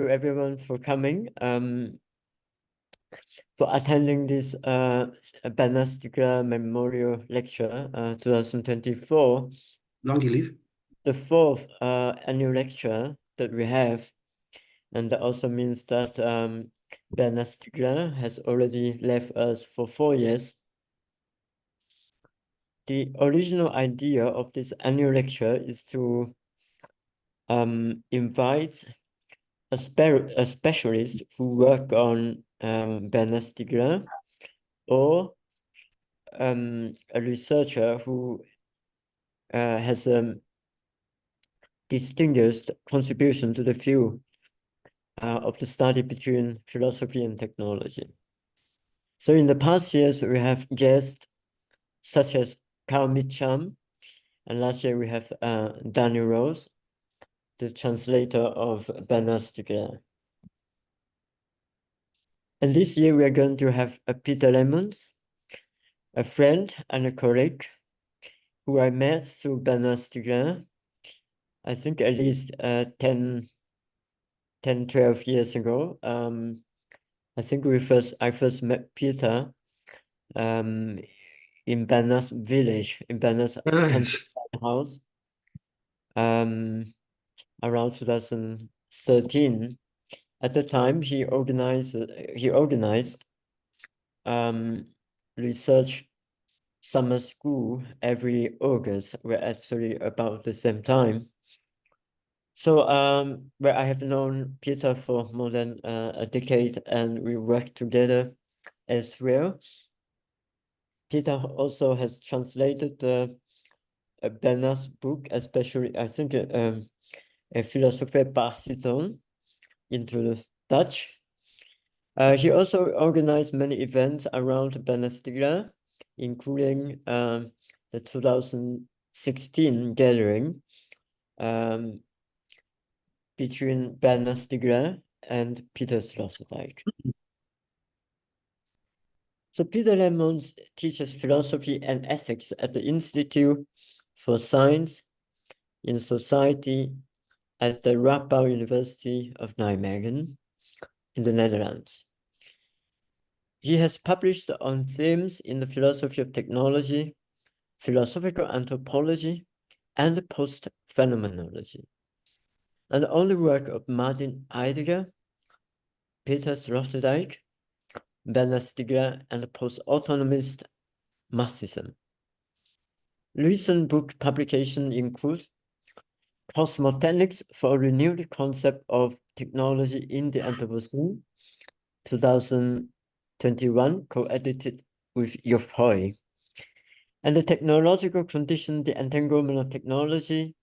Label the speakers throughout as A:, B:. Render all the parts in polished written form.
A: to everyone for coming, for attending this Bernard Stiegler Memorial Lecture 2024.
B: Dank je, lief.
A: The fourth annual lecture that we have, and that also means that Bernard Stiegler has already left us for 4 years. The original idea of this annual lecture is to invite a specialist who work on Bernard Stiegler, or a researcher who has a distinguished contribution to the field of the study between philosophy and technology. So in the past years, we have guests such as Carl Mitcham, and last year we have Daniel Rose, the translator of Bernard Stiegler. And this year we are going to have a Pieter Lemmens, a friend and a colleague who I met through Bernard Stiegler, I think at least 10, 12 years ago. I think I first met Pieter in Bernard's village, in Bernard's house, around 2013. At the time, he organized research summer school every August. We're actually about the same time. So where I have known Pieter for more than a decade, and we work together as well. Pieter also has translated Bernard's book, especially I think a Philosophie par Citon, into Dutch. He also organized many events around Bernard Stiegler, including the 2016 gathering between Bernard Stiegler and Pieter Sloterdijk. So Pieter Lemmens teaches philosophy and ethics at the Institute for Science in Society at the Radboud University of Nijmegen in the Netherlands. He has published on themes in the philosophy of technology, philosophical anthropology, and post-phenomenology. And on the work of Martin Heidegger, Pieter Sloterdijk, Bernard Stiegler, and post-autonomist Marxism. Recent book publications include Cosmotechnics for a Renewed Concept of Technology in the Anthropocene, 2021, co-edited with Job Hoy, and The Technological Condition, the Entanglement of Technology,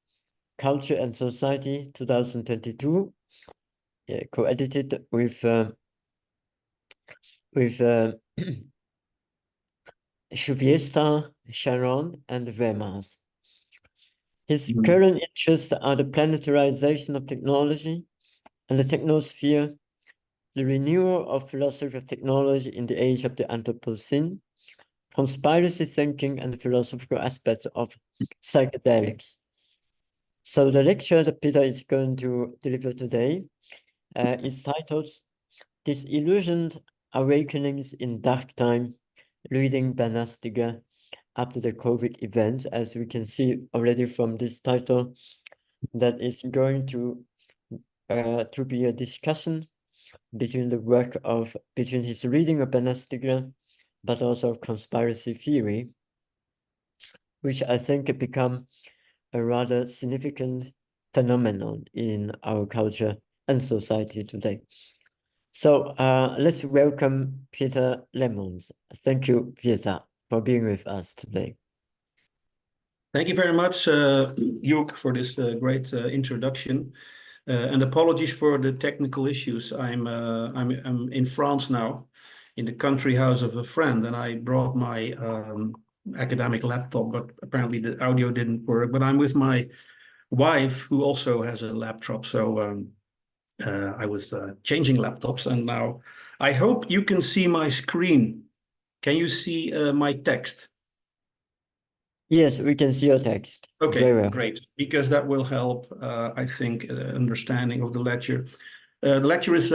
A: Culture and Society, 2022, co-edited with Schuviesta, Sharon, and Vermaas. His current interests are the planetarization of technology and the technosphere, the renewal of philosophy of technology in the age of the Anthropocene, conspiracy thinking, and the philosophical aspects of psychedelics. So the lecture that Pieter is going to deliver today is titled Disillusioned Awakenings in Dark Time, reading Bernard Stiegler after the COVID event. As we can see already from this title, that is going to be a discussion between his reading of Bernard Stiegler, but also conspiracy theory, which I think have become a rather significant phenomenon in our culture and society today. So let's welcome Pieter Lemmens. Thank you, Pieter, for being with us today.
B: Thank you very much, Joek, for this great introduction. And apologies for the technical issues. I'm in France now, in the country house of a friend, and I brought my academic laptop, but apparently the audio didn't work. But I'm with my wife, who also has a laptop, so I was changing laptops, and now I hope you can see my screen. Can you see my text?
A: Yes, we can see your text.
B: Okay,
A: very well.
B: Great, because that will help, I think, understanding of the lecture. The lecture is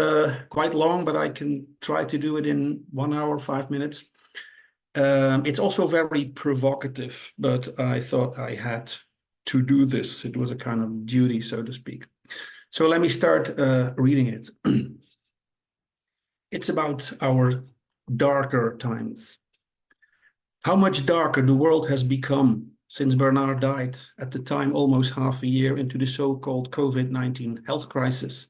B: quite long, but I can try to do it in 1 hour, 5 minutes. It's also very provocative, but I thought I had to do this. It was a kind of duty, so to speak. So let me start reading it. It's about our darker times. How much darker the world has become since Bernard died, at the time almost half a year into the so-called COVID-19 health crisis,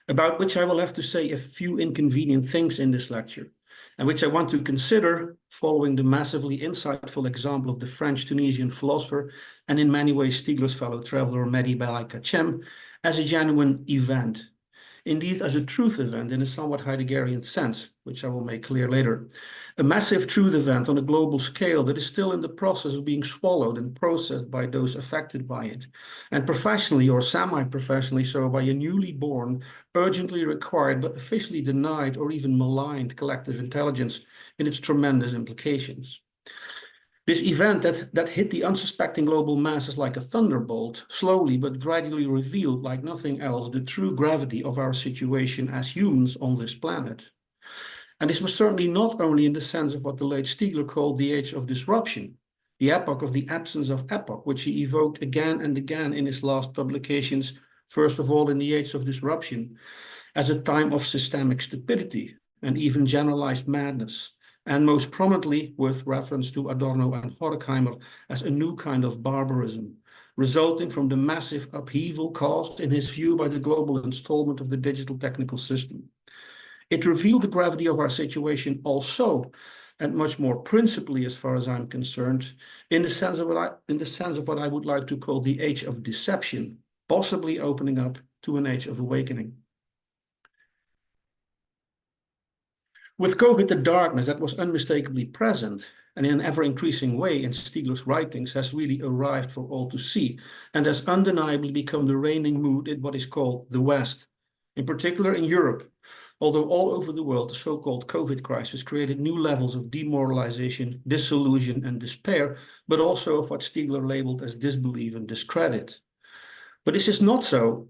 B: about which I will have to say a few inconvenient things in this lecture, and which I want to consider following the massively insightful example of the French-Tunisian philosopher and in many ways Stiegler's fellow traveler Mehdi Belkacem as a genuine event. Indeed, as a truth event in a somewhat Heideggerian sense, which I will make clear later. A massive truth event on a global scale that is still in the process of being swallowed and processed by those affected by it, and professionally or semi-professionally so by a newly born, urgently required but officially denied or even maligned collective intelligence in its tremendous implications. This event that hit the unsuspecting global masses like a thunderbolt, slowly but gradually revealed, like nothing else, the true gravity of our situation as humans on this planet. And this was certainly not only in the sense of what the late Stiegler called the age of disruption, the epoch of the absence of epoch, which he evoked again and again in his last publications, first of all in the age of disruption, as a time of systemic stupidity and even generalized madness, and most prominently with reference to Adorno and Horkheimer as a new kind of barbarism, resulting from the massive upheaval caused, in his view, by the global installment of the digital technical system. It revealed the gravity of our situation also, and much more principally, as far as I'm concerned, in the sense of what I would like to call the age of deception, possibly opening up to an age of awakening. With COVID, the darkness that was unmistakably present and in an ever-increasing way in Stiegler's writings has really arrived for all to see and has undeniably become the reigning mood in what is called the West, in particular in Europe, although all over the world the so-called COVID crisis created new levels of demoralization, disillusion, and despair, but also of what Stiegler labeled as disbelief and discredit. But this is not so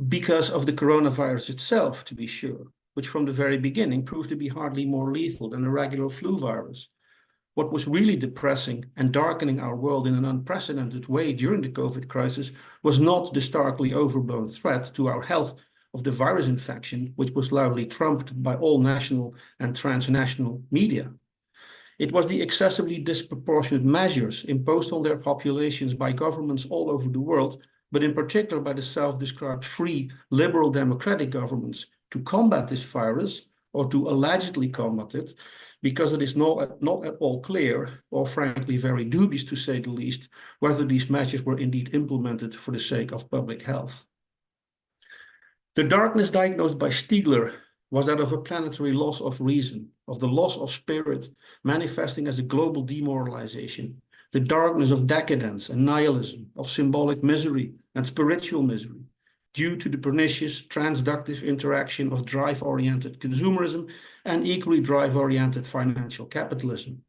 B: because of the coronavirus itself, to be sure, which from the very beginning proved to be hardly more lethal than a regular flu virus. What was really depressing and darkening our world in an unprecedented way during the COVID crisis was not the starkly overblown threat to our health of the virus infection, which was loudly trumped by all national and transnational media. It was the excessively disproportionate measures imposed on their populations by governments all over the world, but in particular by the self-described free, liberal democratic governments to combat this virus, or to allegedly combat it, because it is not at all clear, or frankly very dubious to say the least, whether these measures were indeed implemented for the sake of public health. The darkness diagnosed by Stiegler was that of a planetary loss of reason, of the loss of spirit, manifesting as a global demoralization, the darkness of decadence and nihilism, of symbolic misery and spiritual misery, due to the pernicious transductive interaction of drive-oriented consumerism and equally drive-oriented financial capitalism.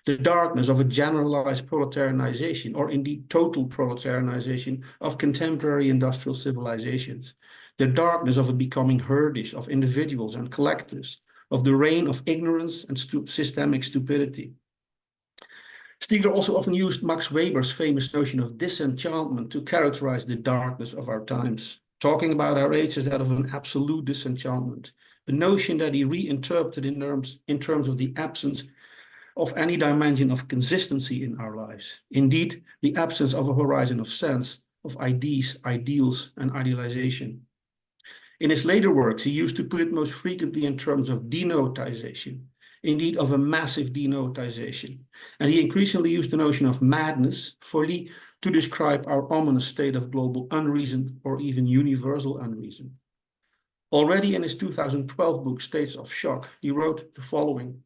B: The darkness of a generalized proletarianization, or indeed total proletarianization of contemporary industrial civilizations. The darkness of a becoming herdish of individuals and collectives, of the reign of ignorance and systemic stupidity. Stiegler also often used Max Weber's famous notion of disenchantment to characterize the darkness of our times, talking about our age as that of an absolute disenchantment, a notion that he reinterpreted in terms of the absence of any dimension of consistency in our lives. Indeed, the absence of a horizon of sense, of ideas, ideals, and idealization. In his later works, he used to put it most frequently in terms of denootization, indeed of a massive denootization. And he increasingly used the notion of madness, folie, to describe our ominous state of global unreason or even universal unreason. Already in his 2012 book, States of Shock, he wrote the following,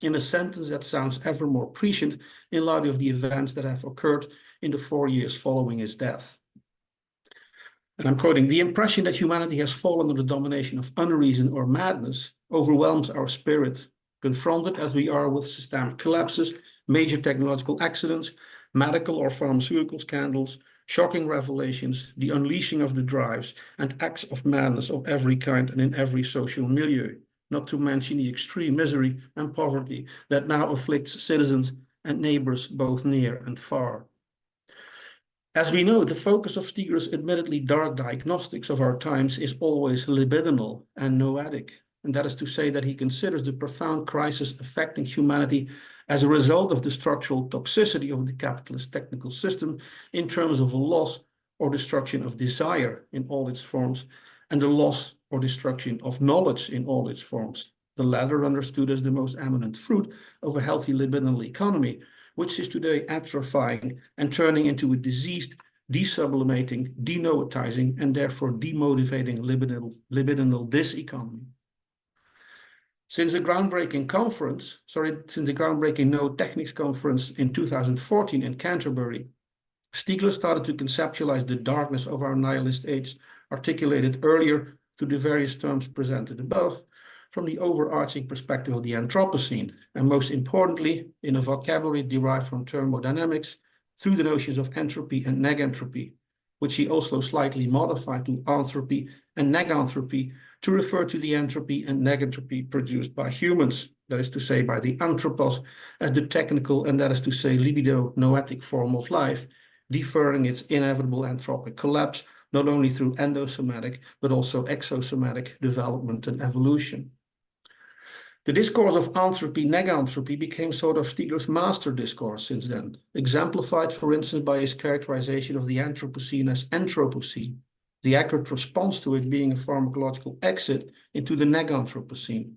B: in a sentence that sounds ever more prescient in light of the events that have occurred in the 4 years following his death. And I'm quoting, "The impression that humanity has fallen under the domination of unreason or madness overwhelms our spirit, confronted as we are with systemic collapses, major technological accidents, medical or pharmaceutical scandals, shocking revelations, the unleashing of the drives, and acts of madness of every kind and in every social milieu, not to mention the extreme misery and poverty that now afflicts citizens and neighbors both near and far. As we know, the focus of Stiegler's admittedly dark diagnostics of our times is always libidinal and noetic, and that is to say that he considers the profound crisis affecting humanity as a result of the structural toxicity of the capitalist technical system in terms of a loss or destruction of desire in all its forms, and the loss or destruction of knowledge in all its forms, the latter understood as the most eminent fruit of a healthy libidinal economy, which is today atrophying and turning into a diseased, desublimating, denoetizing, and therefore demotivating libidinal diseconomy. Since the groundbreaking Nootechnics conference in 2014 in Canterbury, Stiegler started to conceptualize the darkness of our nihilist age, articulated earlier through the various terms presented above, from the overarching perspective of the Anthropocene, and most importantly, in a vocabulary derived from thermodynamics through the notions of entropy and negentropy, which he also slightly modified to anthropy and neganthropy to refer to the entropy and negentropy produced by humans, that is to say by the anthropos, as the technical and that is to say libido-noetic form of life, deferring its inevitable anthropic collapse not only through endosomatic but also exosomatic development and evolution. The discourse of anthropy-neganthropy became sort of Stiegler's master discourse since then, exemplified, for instance, by his characterization of the Anthropocene as Anthropocene, the accurate response to it being a pharmacological exit into the Neganthropocene,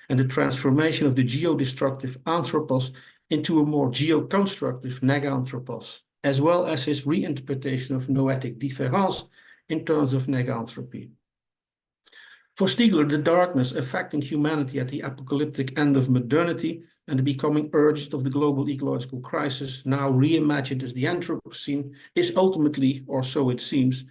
B: and the transformation of the geodestructive anthropos into a more geoconstructive neganthropos, as well as his reinterpretation of noetic différance in terms of neganthropy. For Stiegler, the darkness affecting humanity at the apocalyptic end of modernity and the becoming urgent of the global ecological crisis, now reimagined as the Anthropocene, is ultimately, or so it seems,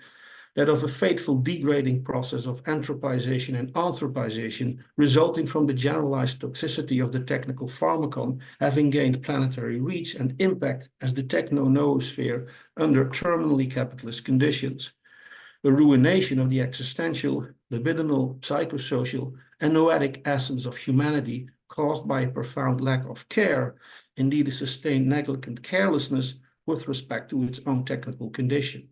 B: that of a fateful degrading process of anthropization and anthropization resulting from the generalized toxicity of the technical pharmacon having gained planetary reach and impact as the techno-noosphere under terminally capitalist conditions. The ruination of the existential, libidinal, psychosocial, and noetic essence of humanity caused by a profound lack of care, indeed a sustained negligent carelessness with respect to its own technical condition.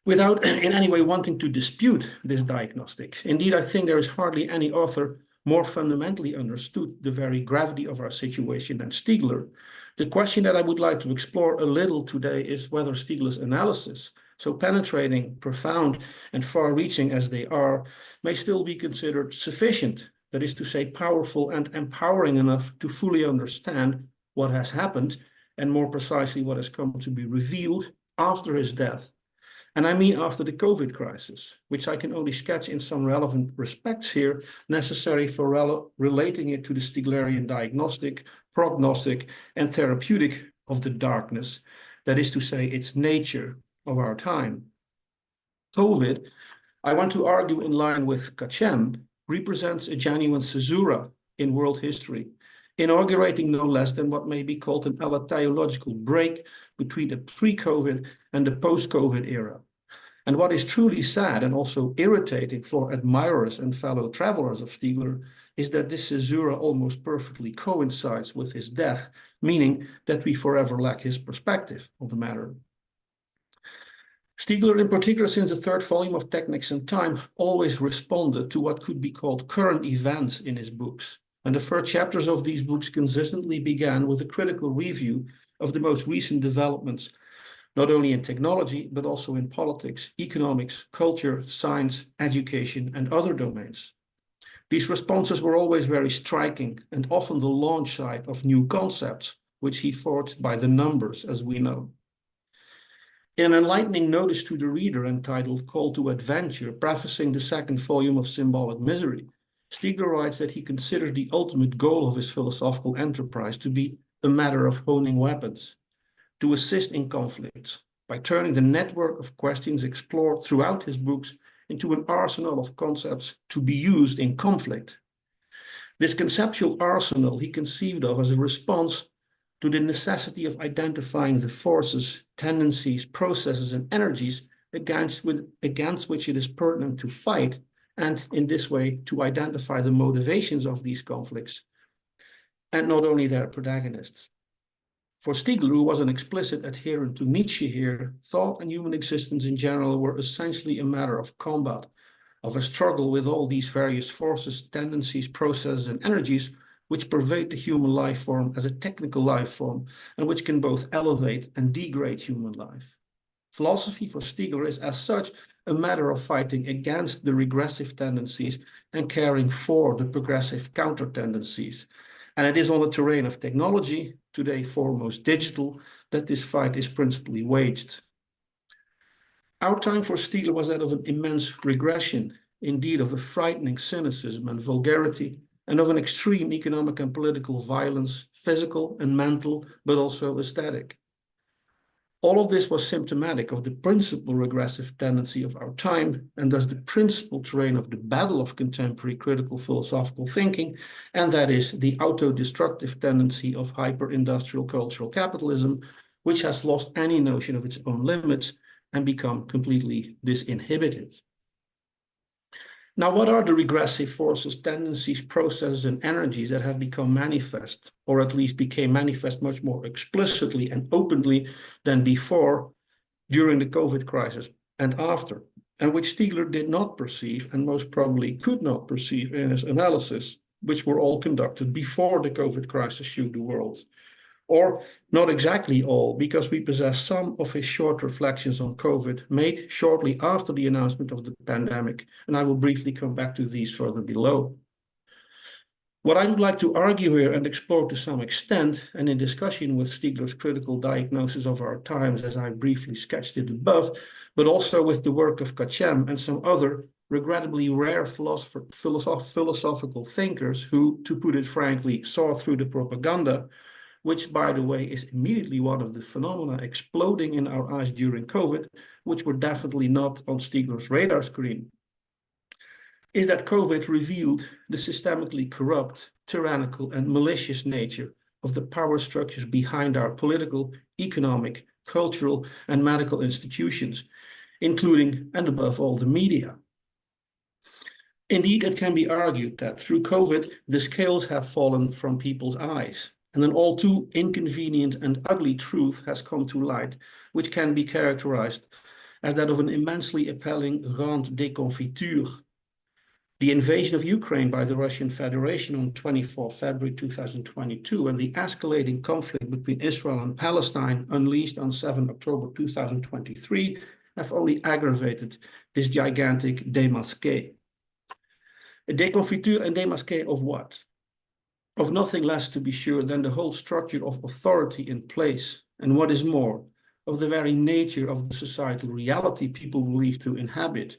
B: Without in any way wanting to dispute this diagnostic, indeed I think there is hardly any author more fundamentally understood the very gravity of our situation than Stiegler. The question that I would like to explore a little today is whether Stiegler's analysis, so penetrating, profound, and far-reaching as they are, may still be considered sufficient, that is to say, powerful and empowering enough to fully understand what has happened, and more precisely what has come to be revealed after his death. And I mean after the COVID crisis, which I can only sketch in some relevant respects here, necessary for relating it to the Stieglerian diagnostic, prognostic, and therapeutic of the darkness, that is to say, its nature of our time. COVID, I want to argue in line with Kachem, represents a genuine caesura in world history, inaugurating no less than what may be called an allotheological break between the pre-COVID and the post-COVID era. And what is truly sad and also irritating for admirers and fellow travelers of Stiegler is that this caesura almost perfectly coincides with his death, meaning that we forever lack his perspective on the matter. Stiegler, in particular, since the third volume of Technics and Time, always responded to what could be called current events in his books. And the first chapters of these books consistently began with a critical review of the most recent developments, not only in technology, but also in politics, economics, culture, science, education, and other domains. These responses were always very striking and often the launch site of new concepts, which he forged by the numbers, as we know. In an enlightening notice to the reader entitled Call to Adventure, prefacing the second volume of Symbolic Misery, Stiegler writes that he considers the ultimate goal of his philosophical enterprise to be a matter of honing weapons, to assist in conflicts, by turning the network of questions explored throughout his books into an arsenal of concepts to be used in conflict. This conceptual arsenal he conceived of as a response to the necessity of identifying the forces, tendencies, processes, and energies against which it is pertinent to fight, and in this way to identify the motivations of these conflicts, and not only their protagonists. For Stiegler, who was an explicit adherent to Nietzsche here, thought and human existence in general were essentially a matter of combat, of a struggle with all these various forces, tendencies, processes, and energies which pervade the human life form as a technical life form, and which can both elevate and degrade human life. Philosophy for Stiegler is as such a matter of fighting against the regressive tendencies and caring for the progressive counter tendencies. And it is on the terrain of technology, today foremost digital, that this fight is principally waged. Our time for Stiegler was that of an immense regression, indeed of a frightening cynicism and vulgarity, and of an extreme economic and political violence, physical and mental, but also aesthetic. All of this was symptomatic of the principal regressive tendency of our time, and thus the principal terrain of the battle of contemporary critical philosophical thinking, and that is the auto-destructive tendency of hyper-industrial cultural capitalism, which has lost any notion of its own limits and become completely disinhibited. Now, what are the regressive forces, tendencies, processes, and energies that have become manifest, or at least became manifest much more explicitly and openly than before during the COVID crisis and after, and which Stiegler did not perceive and most probably could not perceive in his analysis, which were all conducted before the COVID crisis shook the world? Or not exactly all, because we possess some of his short reflections on COVID made shortly after the announcement of the pandemic, and I will briefly come back to these further below. What I would like to argue here and explore to some extent, and in discussion with Stiegler's critical diagnosis of our times, as I briefly sketched it above, but also with the work of Kachem and some other regrettably rare philosophical thinkers who, to put it frankly, saw through the propaganda, which, by the way, is immediately one of the phenomena exploding in our eyes during COVID, which were definitely not on Stiegler's radar screen, is that COVID revealed the systemically corrupt, tyrannical, and malicious nature of the power structures behind our political, economic, cultural, and medical institutions, including and above all the media. Indeed, it can be argued that through COVID, the scales have fallen from people's eyes, and an all too inconvenient and ugly truth has come to light, which can be characterized as that of an immensely appalling grande déconfiture. The invasion of Ukraine by the Russian Federation on 24 February 2022 and the escalating conflict between Israel and Palestine unleashed on 7 October 2023 have only aggravated this gigantic démasqué. A déconfiture and démasqué of what? Of nothing less, to be sure, than the whole structure of authority in place, and what is more, of the very nature of the societal reality people believe to inhabit.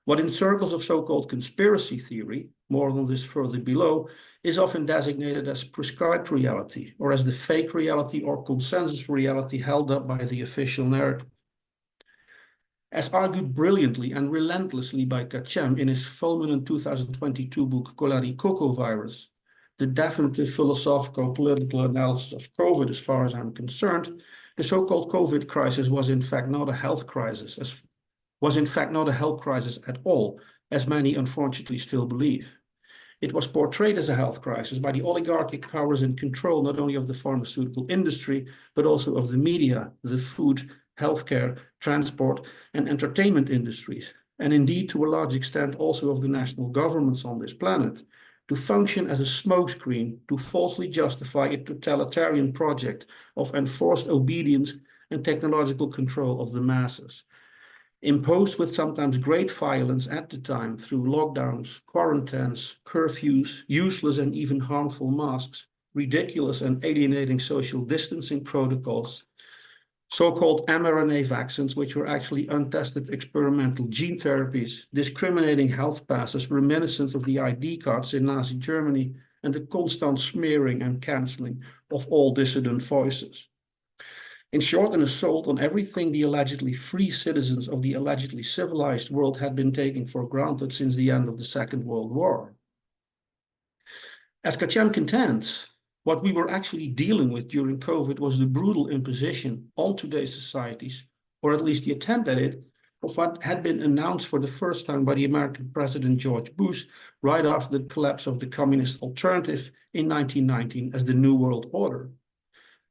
B: What in circles of so-called conspiracy theory, more on this further below, is often designated as prescribed reality, or as the fake reality or consensus reality held up by the official narrative. As argued brilliantly and relentlessly by Kachem in his fulminant 2022 book Kolari Coco Virus, the definitive philosophical-political analysis of COVID, as far as I'm concerned, the so-called COVID crisis was in fact not a health crisis, at all, as many unfortunately still believe. It was portrayed as a health crisis by the oligarchic powers in control not only of the pharmaceutical industry, but also of the media, the food, healthcare, transport, and entertainment industries, and indeed to a large extent also of the national governments on this planet, to function as a smokescreen to falsely justify a totalitarian project of enforced obedience and technological control of the masses, imposed with sometimes great violence at the time through lockdowns, quarantines, curfews, useless and even harmful masks, ridiculous and alienating social distancing protocols, so-called mRNA vaccines, which were actually untested experimental gene therapies, discriminating health passes reminiscent of the ID cards in Nazi Germany, and the constant smearing and cancelling of all dissident voices. In short, an assault on everything the allegedly free citizens of the allegedly civilized world had been taking for granted since the end of the Second World War. As Kachem contends, What we were actually dealing with during COVID was the brutal imposition on today's societies, or at least the attempt at it, of what had been announced for the first time by the American President George Bush right after the collapse of the communist alternative in 1919 as the New World Order.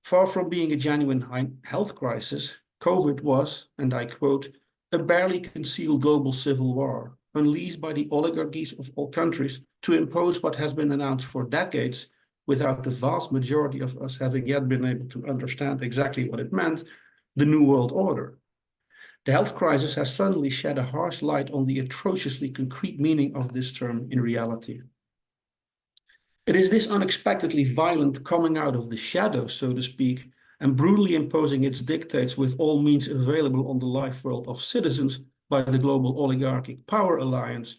B: Far from being a genuine health crisis, COVID was, and I quote, a barely concealed global civil war unleashed by the oligarchies of all countries to impose what has been announced for decades without the vast majority of us having yet been able to understand exactly what it meant, the New World Order. The health crisis has suddenly shed a harsh light on the atrociously concrete meaning of this term in reality. It is this unexpectedly violent coming out of the shadows, so to speak, and brutally imposing its dictates with all means available on the life world of citizens by the global oligarchic power alliance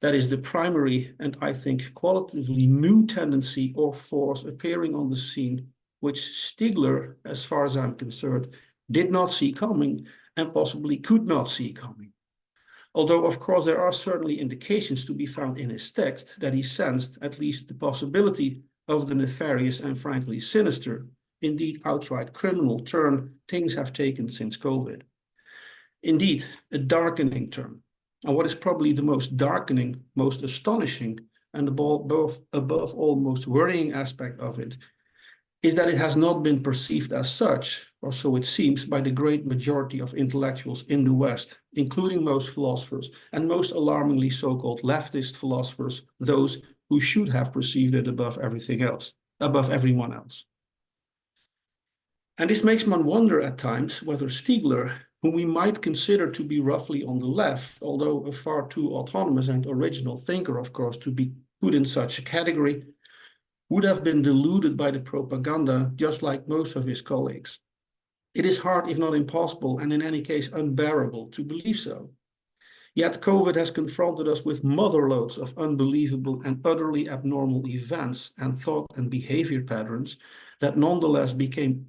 B: that is the primary and, I think, qualitatively new tendency or force appearing on the scene, which Stiegler, as far as I'm concerned, did not see coming and possibly could not see coming. Although, of course, there are certainly indications to be found in his text that he sensed at least the possibility of the nefarious and frankly sinister, indeed outright criminal turn things have taken since COVID. Indeed, a darkening turn. And what is probably the most darkening, most astonishing, and above all most worrying aspect of it is that it has not been perceived as such, or so it seems, by the great majority of intellectuals in the West, including most philosophers, and most alarmingly so-called leftist philosophers, those who should have perceived it above everything else, above everyone else. And this makes one wonder at times whether Stiegler, whom we might consider to be roughly on the left, although a far too autonomous and original thinker, of course, to be put in such a category, would have been deluded by the propaganda just like most of his colleagues. It is hard, if not impossible, and in any case unbearable, to believe so. Yet COVID has confronted us with motherloads of unbelievable and utterly abnormal events and thought and behavior patterns that nonetheless became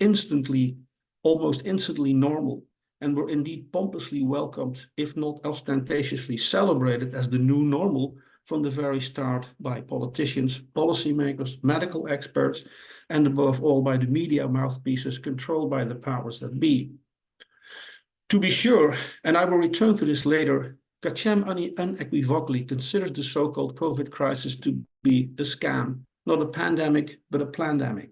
B: almost instantly normal, and were indeed pompously welcomed, if not ostentatiously celebrated as the new normal from the very start by politicians, policymakers, medical experts, and above all by the media mouthpieces controlled by the powers that be. To be sure, and I will return to this later, Kachem unequivocally considers the so-called COVID crisis to be a scam, not a pandemic, but a plandemic.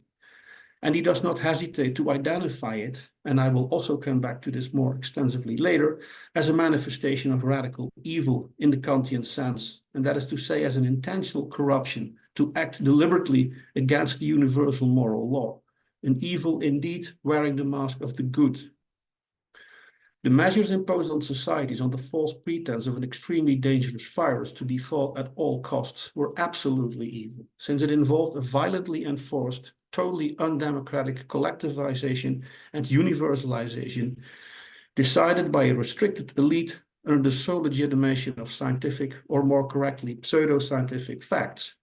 B: And he does not hesitate to identify it, and I will also come back to this more extensively later, as a manifestation of radical evil in the Kantian sense, and that is to say as an intentional corruption to act deliberately against the universal moral law, an evil indeed wearing the mask of the good. The measures imposed on societies on the false pretense of an extremely dangerous virus to be fought at all costs were absolutely evil, since it involved a violently enforced, totally undemocratic collectivization and universalization decided by a restricted elite under the sole legitimation of scientific, or more correctly, pseudo-scientific facts,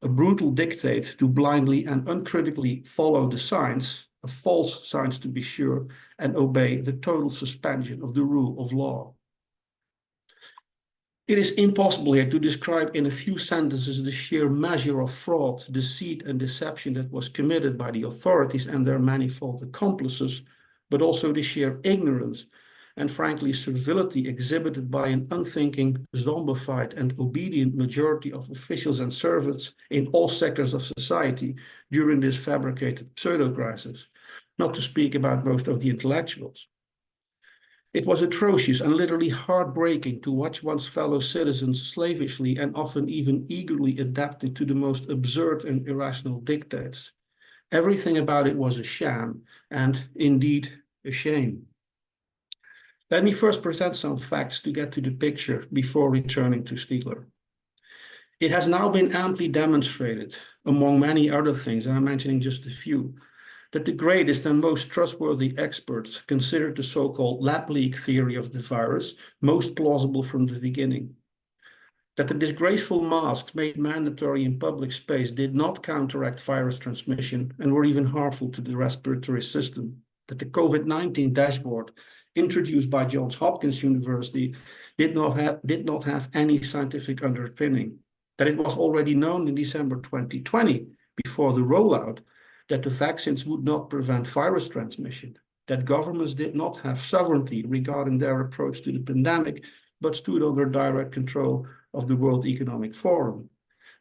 B: a brutal dictate to blindly and uncritically follow the science, a false science to be sure, and obey the total suspension of the rule of law. It is impossible here to describe in a few sentences the sheer measure of fraud, deceit, and deception that was committed by the authorities and their manifold accomplices, but also the sheer ignorance and frankly servility exhibited by an unthinking, zombified, and obedient majority of officials and servants in all sectors of society during this fabricated pseudo-crisis, not to speak about most of the intellectuals. It was atrocious and literally heartbreaking to watch one's fellow citizens slavishly and often even eagerly adapting to the most absurd and irrational dictates. Everything about it was a sham and, indeed, a shame. Let me first present some facts to get to the picture before returning to Stiegler. It has now been amply demonstrated, among many other things, and I'm mentioning just a few, that the greatest and most trustworthy experts considered the so-called lab leak theory of the virus most plausible from the beginning. That the disgraceful masks made mandatory in public space did not counteract virus transmission and were even harmful to the respiratory system. That the COVID-19 dashboard introduced by Johns Hopkins University did not have any scientific underpinning. That it was already known in December 2020 before the rollout that the vaccines would not prevent virus transmission, that governments did not have sovereignty regarding their approach to the pandemic, but stood under direct control of the World Economic Forum,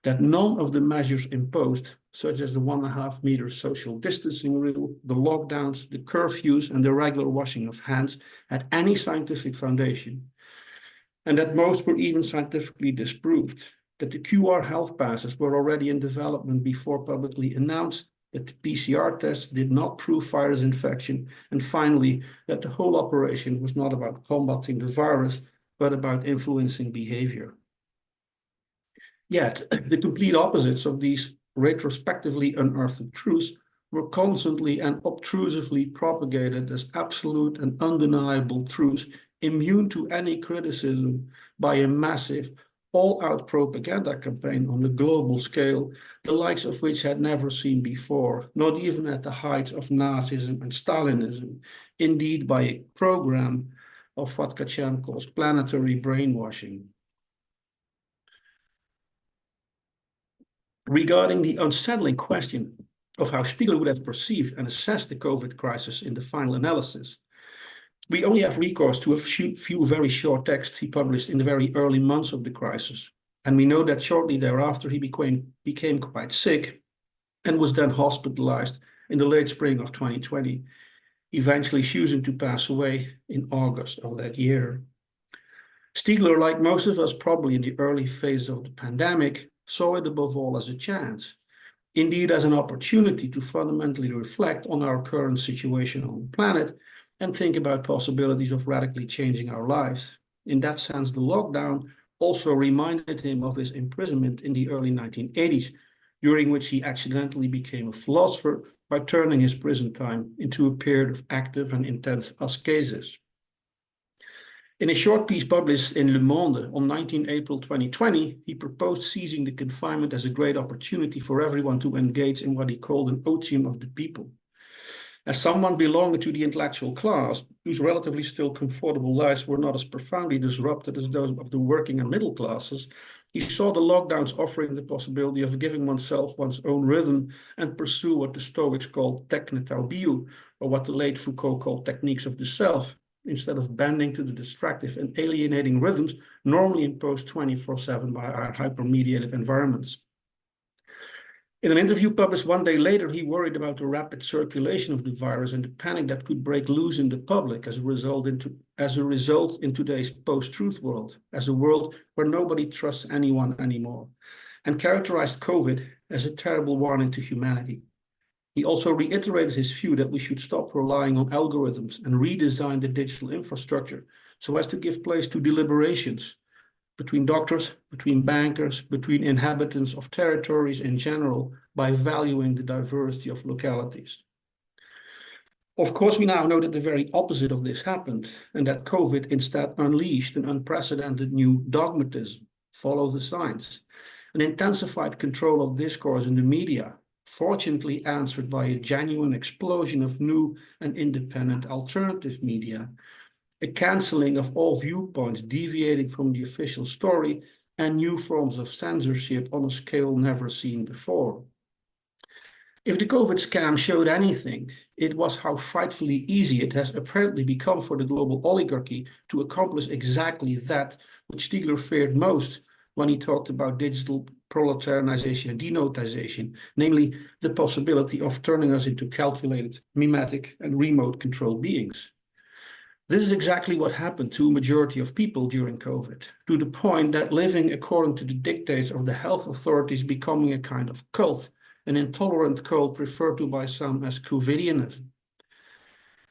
B: that none of the measures imposed, such as the 1.5 meter social distancing rule, the lockdowns, the curfews, and the regular washing of hands, had any scientific foundation, and that most were even scientifically disproved, that the QR health passes were already in development before publicly announced, that the PCR tests did not prove virus infection, and finally, that the whole operation was not about combating the virus, but about influencing behavior. Yet, the complete opposites of these retrospectively unearthed truths were constantly and obtrusively propagated as absolute and undeniable truths, immune to any criticism by a massive, all-out propaganda campaign on a global scale, the likes of which had never seen before, not even at the heights of Nazism and Stalinism, indeed by a program of what Kachan calls planetary brainwashing. Regarding the unsettling question of how Stiegler would have perceived and assessed the COVID crisis in the final analysis, we only have recourse to a few very short texts he published in the very early months of the crisis. And we know that shortly thereafter he became quite sick and was then hospitalized in the late spring of 2020, eventually choosing to pass away in August of that year. Stiegler, like most of us probably in the early phase of the pandemic, saw it above all as a chance, indeed as an opportunity to fundamentally reflect on our current situation on the planet and think about possibilities of radically changing our lives. In that sense, the lockdown also reminded him of his imprisonment in the early 1980s, during which he accidentally became a philosopher by turning his prison time into a period of active and intense ascesis. In a short piece published in Le Monde on 19 April 2020, he proposed seizing the confinement as a great opportunity for everyone to engage in what he called an otium of the people. As someone belonging to the intellectual class, whose relatively still comfortable lives were not as profoundly disrupted as those of the working and middle classes, he saw the lockdowns offering the possibility of giving oneself one's own rhythm and pursue what the Stoics called technetaubiou, or what the late Foucault called techniques of the self, instead of bending to the distractive and alienating rhythms normally imposed 24/7 by our hyper-mediated environments. In an interview published one day later, he worried about the rapid circulation of the virus and the panic that could break loose in the public as a result in today's post-truth world, as a world where nobody trusts anyone anymore, and characterized COVID as a terrible warning to humanity. He also reiterated his view that we should stop relying on algorithms and redesign the digital infrastructure so as to give place to deliberations between doctors, between bankers, between inhabitants of territories in general, by valuing the diversity of localities. Of course, we now know that the very opposite of this happened, and that COVID instead unleashed an unprecedented new dogmatism, follow the science, an intensified control of discourse in the media, fortunately answered by a genuine explosion of new and independent alternative media, a cancelling of all viewpoints deviating from the official story, and new forms of censorship on a scale never seen before. If the COVID scam showed anything, it was how frightfully easy it has apparently become for the global oligarchy to accomplish exactly that which Stiegler feared most when he talked about digital proletarianization and denotization, namely the possibility of turning us into calculated, mimetic, and remote control beings. This is exactly what happened to a majority of people during COVID, to the point that living according to the dictates of the health authorities becoming a kind of cult, an intolerant cult referred to by some as COVIDianism.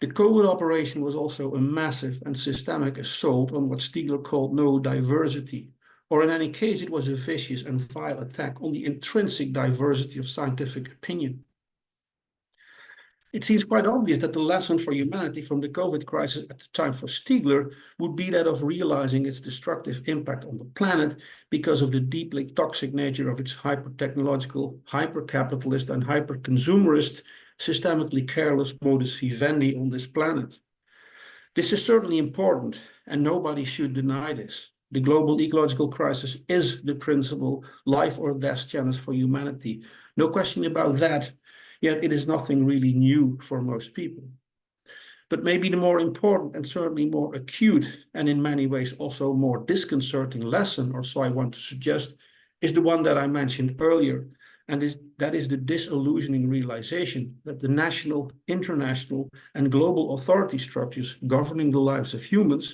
B: The COVID operation was also a massive and systemic assault on what Stiegler called no diversity, or in any case, it was a vicious and vile attack on the intrinsic diversity of scientific opinion. It seems quite obvious that the lesson for humanity from the COVID crisis at the time for Stiegler would be that of realizing its destructive impact on the planet because of the deeply toxic nature of its hyper-technological, hyper-capitalist, and hyper-consumerist, systemically careless modus vivendi on this planet. This is certainly important, and nobody should deny this. The global ecological crisis is the principal life or death challenge for humanity, No question about that, yet it is nothing really new for most people. But maybe the more important and certainly more acute and in many ways also more disconcerting lesson, or so I want to suggest, is the one that I mentioned earlier, and that is the disillusioning realization that the national, international, and global authority structures governing the lives of humans,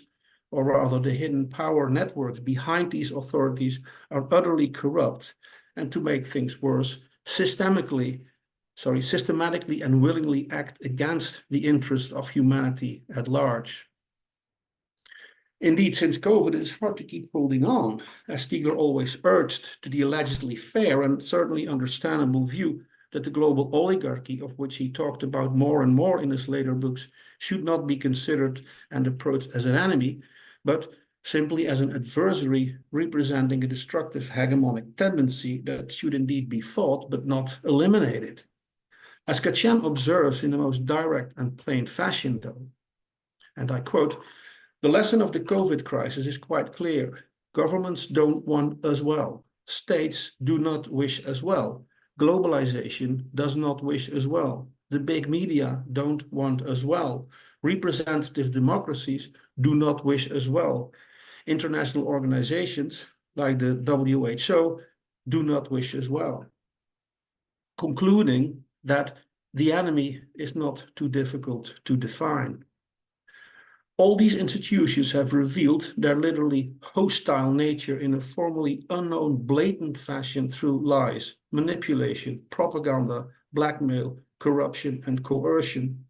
B: or rather the hidden power networks behind these authorities, are utterly corrupt, and to make things worse, systematically and willingly act against the interests of humanity at large. Indeed, since COVID, it is hard to keep holding on, as Stiegler always urged, to the allegedly fair and certainly understandable view that the global oligarchy, of which he talked about more and more in his later books, should not be considered and approached as an enemy, but simply as an adversary representing a destructive hegemonic tendency that should indeed be fought but not eliminated. As Kachem observes in the most direct and plain fashion, though, and I quote, "The lesson of the COVID crisis is quite clear. Governments don't want us well. States do not wish us well. Globalization does not wish us well. The big media don't want us well. Representative democracies do not wish us well. International organizations like the WHO do not wish us well." Concluding that the enemy is not too difficult to define. All these institutions have revealed their literally hostile nature in a formerly unknown blatant fashion through lies, manipulation, propaganda, blackmail, corruption, and coercion.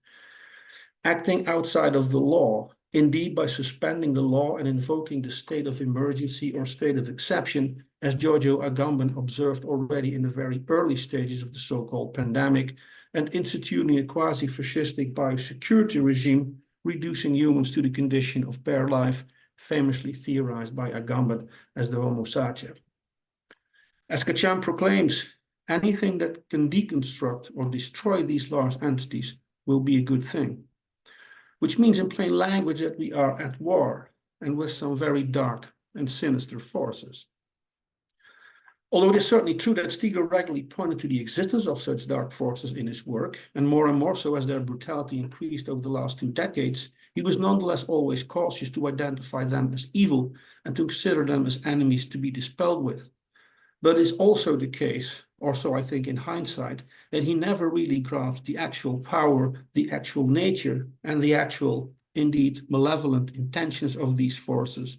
B: Acting outside of the law, indeed by suspending the law and invoking the state of emergency or state of exception, as Giorgio Agamben observed already in the very early stages of the so-called pandemic, and instituting a quasi-fascistic biosecurity regime, reducing humans to the condition of bare life, famously theorized by Agamben as the Homo sacer. As Kachem proclaims, anything that can deconstruct or destroy these large entities will be a good thing, which means in plain language that we are at war and with some very dark and sinister forces. Although it is certainly true that Stiegler regularly pointed to the existence of such dark forces in his work, and more so as their brutality increased over the last 2 decades, he was nonetheless always cautious to identify them as evil and to consider them as enemies to be dispelled with. But it's also the case, or so I think in hindsight, that he never really grasped the actual power, the actual nature, and the actual, indeed, malevolent intentions of these forces,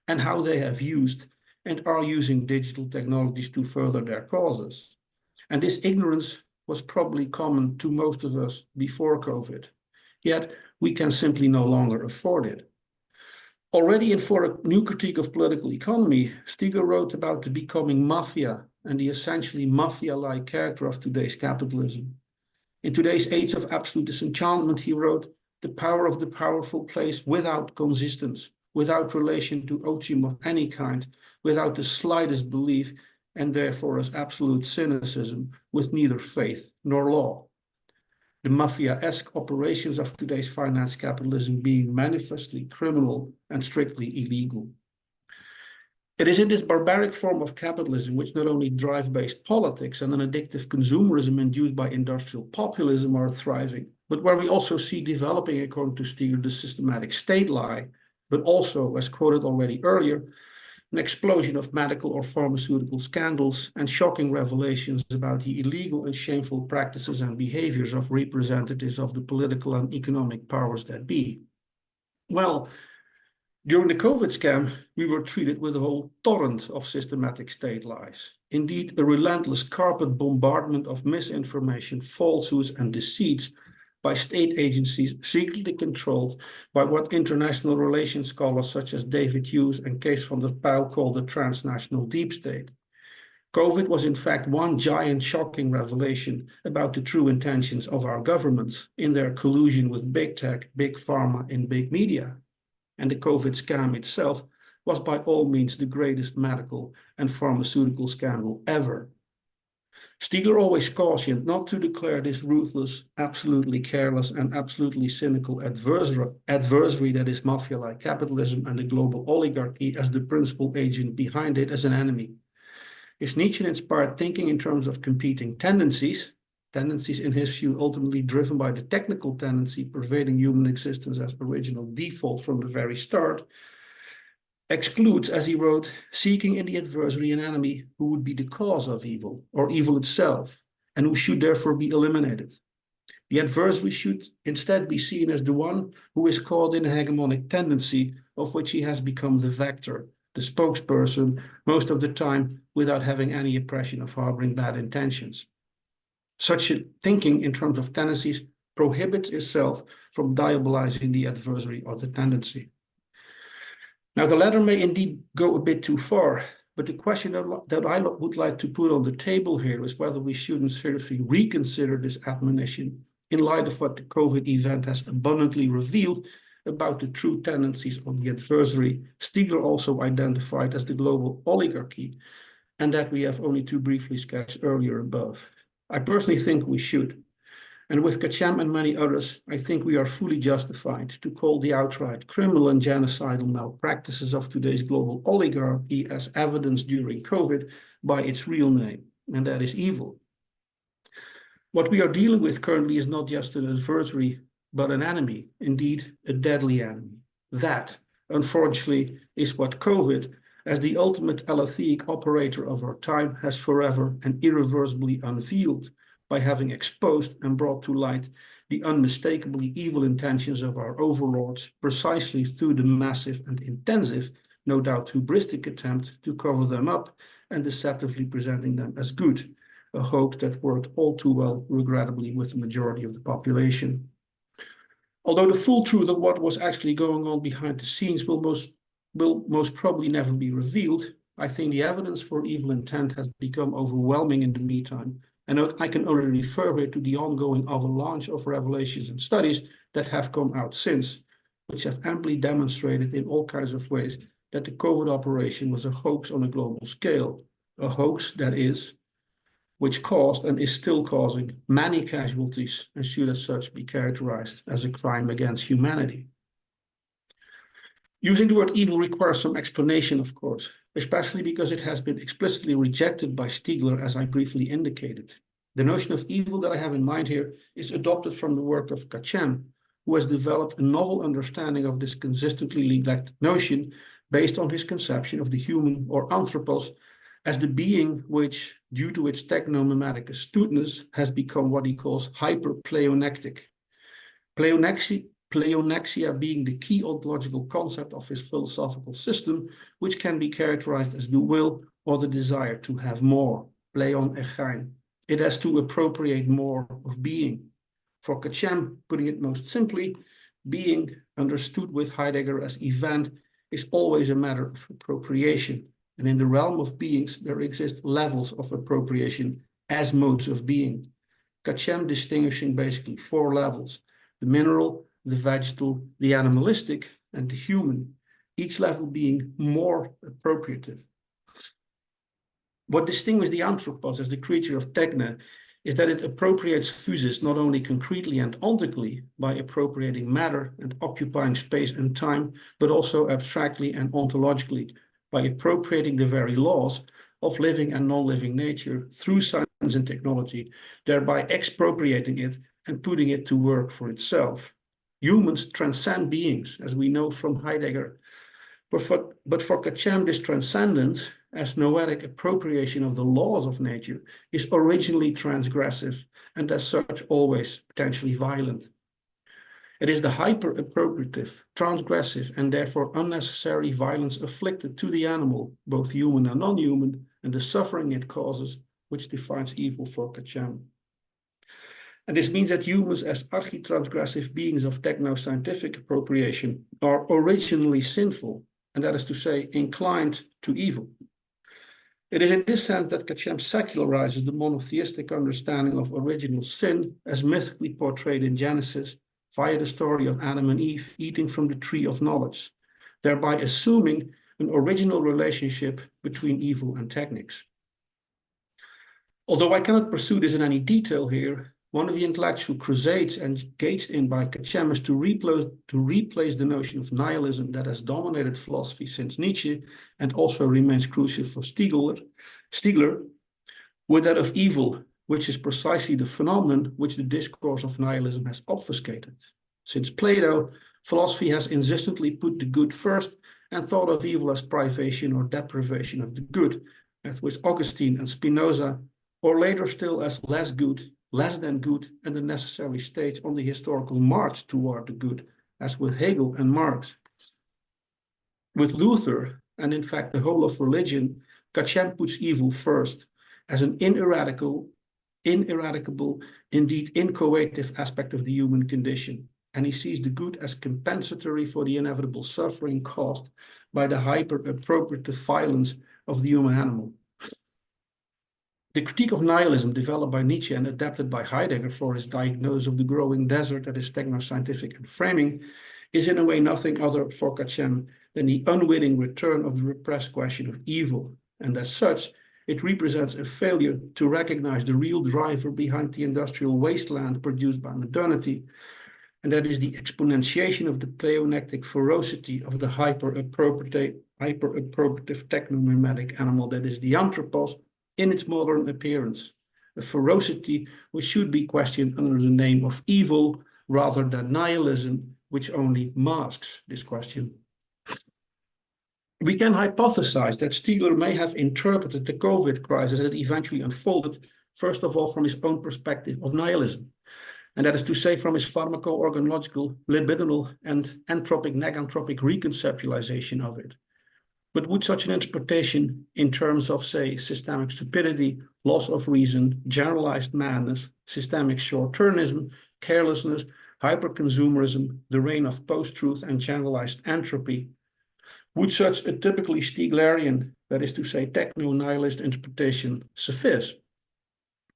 B: and how they have used and are using digital technologies to further their causes. And this ignorance was probably common to most of us before COVID, yet we can simply no longer afford it. Already in For a New Critique of Political Economy, Stiegler wrote about the becoming mafia and the essentially mafia-like character of today's capitalism. In today's age of absolute disenchantment, he wrote, "The power of the powerful plays without consistence, without relation to otium of any kind, without the slightest belief, and therefore as absolute cynicism, with neither faith nor law. The mafia-esque operations of today's finance capitalism being manifestly criminal and strictly illegal." It is in this barbaric form of capitalism, which not only drive-based politics and an addictive consumerism induced by industrial populism are thriving, but where we also see developing, according to Stiegler, the systematic state lie, but also, as quoted already earlier, an explosion of medical or pharmaceutical scandals and shocking revelations about the illegal and shameful practices and behaviors of representatives of the political and economic powers that be. Well, during the COVID scam, we were treated with a whole torrent of systematic state lies. Indeed, a relentless carpet bombardment of misinformation, falsehoods, and deceits by state agencies secretly controlled by what international relations scholars such as David Hughes and Kees van der Pijl call the transnational deep state. COVID was in fact one giant shocking revelation about the true intentions of our governments in their collusion with big tech, big pharma, and big media. And the COVID scam itself was by all means the greatest medical and pharmaceutical scandal ever. Stiegler always cautioned not to declare this ruthless, absolutely careless, and absolutely cynical adversary that is mafia-like capitalism and the global oligarchy as the principal agent behind it as an enemy. His Nietzsche-inspired thinking in terms of competing tendencies in his view ultimately driven by the technical tendency pervading human existence as original default from the very start, excludes, as he wrote, seeking in the adversary an enemy who would be the cause of evil, or evil itself, and who should therefore be eliminated. The adversary should instead be seen as the one who is caught in a hegemonic tendency of which he has become the vector, the spokesperson, most of the time without having any impression of harboring bad intentions. Such a thinking in terms of tendencies prohibits itself from diabolizing the adversary or the tendency. Now, the latter may indeed go a bit too far, but the question that I would like to put on the table here is whether we shouldn't seriously reconsider this admonition in light of what the COVID event has abundantly revealed about the true tendencies of the adversary, Stiegler also identified as the global oligarchy, and that we have only too briefly sketched earlier above. I personally think we should. And with Kachem and many others, I think we are fully justified to call the outright criminal and genocidal malpractices of today's global oligarchy as evidenced during COVID by its real name, and that is evil. What we are dealing with currently is not just an adversary, but an enemy, indeed a deadly enemy. That, unfortunately, is what COVID, as the ultimate allotheic operator of our time, has forever and irreversibly unveiled by having exposed and brought to light the unmistakably evil intentions of our overlords precisely through the massive and intensive, no doubt hubristic attempt to cover them up and deceptively presenting them as good, a hoax that worked all too well, regrettably, with the majority of the population. Although the full truth of what was actually going on behind the scenes will most probably never be revealed, I think the evidence for evil intent has become overwhelming in the meantime, and I can only refer here to the ongoing avalanche of revelations and studies that have come out since, which have amply demonstrated in all kinds of ways that the COVID operation was a hoax on a global scale, a hoax that is, which caused and is still causing many casualties and should as such be characterized as a crime against humanity. Using the word evil requires some explanation, of course, especially because it has been explicitly rejected by Stiegler, as I briefly indicated. The notion of evil that I have in mind here is adopted from the work of Kachem, who has developed a novel understanding of this consistently neglected notion based on his conception of the human or anthropos as the being which, due to its techno-mimetic astuteness, has become what he calls hyper-pleonectic. Pleonexia being the key ontological concept of his philosophical system, which can be characterized as the will or the desire to have more, pleon echein. It has to appropriate more of being. For Kachem, putting it most simply, being, understood with Heidegger as event, is always a matter of appropriation. And in the realm of beings, there exist levels of appropriation as modes of being. Kachem distinguishing basically 4 levels: the mineral, the vegetal, the animalistic, and the human, each level being more appropriative. What distinguishes the anthropos as the creature of techne is that it appropriates physis not only concretely and ontically by appropriating matter and occupying space and time, but also abstractly and ontologically by appropriating the very laws of living and non-living nature through science and technology, thereby expropriating it and putting it to work for itself. Humans transcend beings, as we know from Heidegger, but for Kachem, this transcendence, as noetic appropriation of the laws of nature, is originally transgressive and as such always potentially violent. It is the hyper-appropriative, transgressive, and therefore unnecessary violence afflicted to the animal, both human and non-human, and the suffering it causes, which defines evil for Kachem. And this means that humans as archi-transgressive beings of techno-scientific appropriation are originally sinful, and that is to say, inclined to evil. It is in this sense that Kachem secularizes the monotheistic understanding of original sin as mythically portrayed in Genesis via the story of Adam and Eve eating from the tree of knowledge, thereby assuming an original relationship between evil and technics. Although I cannot pursue this in any detail here, one of the intellectual crusades engaged in by Kachem is to replace the notion of nihilism that has dominated philosophy since Nietzsche and also remains crucial for Stiegler with that of evil, which is precisely the phenomenon which the discourse of nihilism has obfuscated. Since Plato, philosophy has insistently put the good first and thought of evil as privation or deprivation of the good, as with Augustine and Spinoza, or later still as less than good, and the necessary stage on the historical march toward the good, as with Hegel and Marx. With Luther, and in fact the whole of religion, Kachem puts evil first as an ineradicable, indeed inchoative aspect of the human condition, and he sees the good as compensatory for the inevitable suffering caused by the hyper-appropriative violence of the human animal. The critique of nihilism developed by Nietzsche and adapted by Heidegger for his diagnosis of the growing desert that is techno-scientific framing is in a way nothing other for Kachem than the unwitting return of the repressed question of evil, and as such, it represents a failure to recognize the real driver behind the industrial wasteland produced by modernity, and that is the exponentiation of the pleonectic ferocity of the hyper-appropriative techno-mimetic animal that is the anthropos in its modern appearance, a ferocity which should be questioned under the name of evil rather than nihilism, which only masks this question. We can hypothesize that Stiegler may have interpreted the COVID crisis as it eventually unfolded, first of all from his own perspective of nihilism, and that is to say from his pharmako-organological, libidinal, and anthropic-neganthropic reconceptualization of it. But would such an interpretation in terms of, say, systemic stupidity, loss of reason, generalized madness, systemic short-termism, carelessness, hyperconsumerism, the reign of post-truth and generalized entropy, would such a typically Stieglerian, that is to say techno-nihilist interpretation, suffice?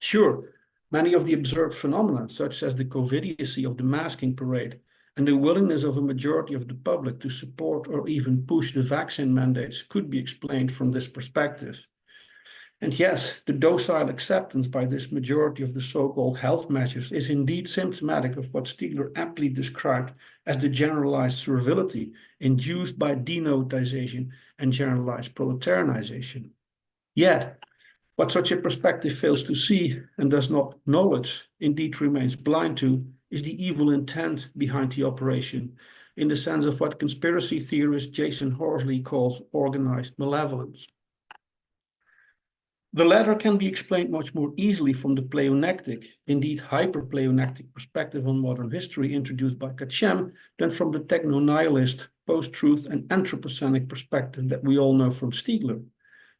B: Sure, many of the observed phenomena, such as the covidiocy of the masking parade, and the willingness of a majority of the public to support or even push the vaccine mandates could be explained from this perspective. And yes, the docile acceptance by this majority of the so-called health measures is indeed symptomatic of what Stiegler aptly described as the generalized servility induced by denoetization and generalized proletarianization. Yet, what such a perspective fails to see and does not acknowledge, indeed remains blind to, is the evil intent behind the operation, in the sense of what conspiracy theorist Jason Horsley calls organized malevolence. The latter can be explained much more easily from the pleonectic, indeed hyper-pleonectic perspective on modern history introduced by Kachem than from the techno-nihilist, post-truth and anthropocenic perspective that we all know from Stiegler.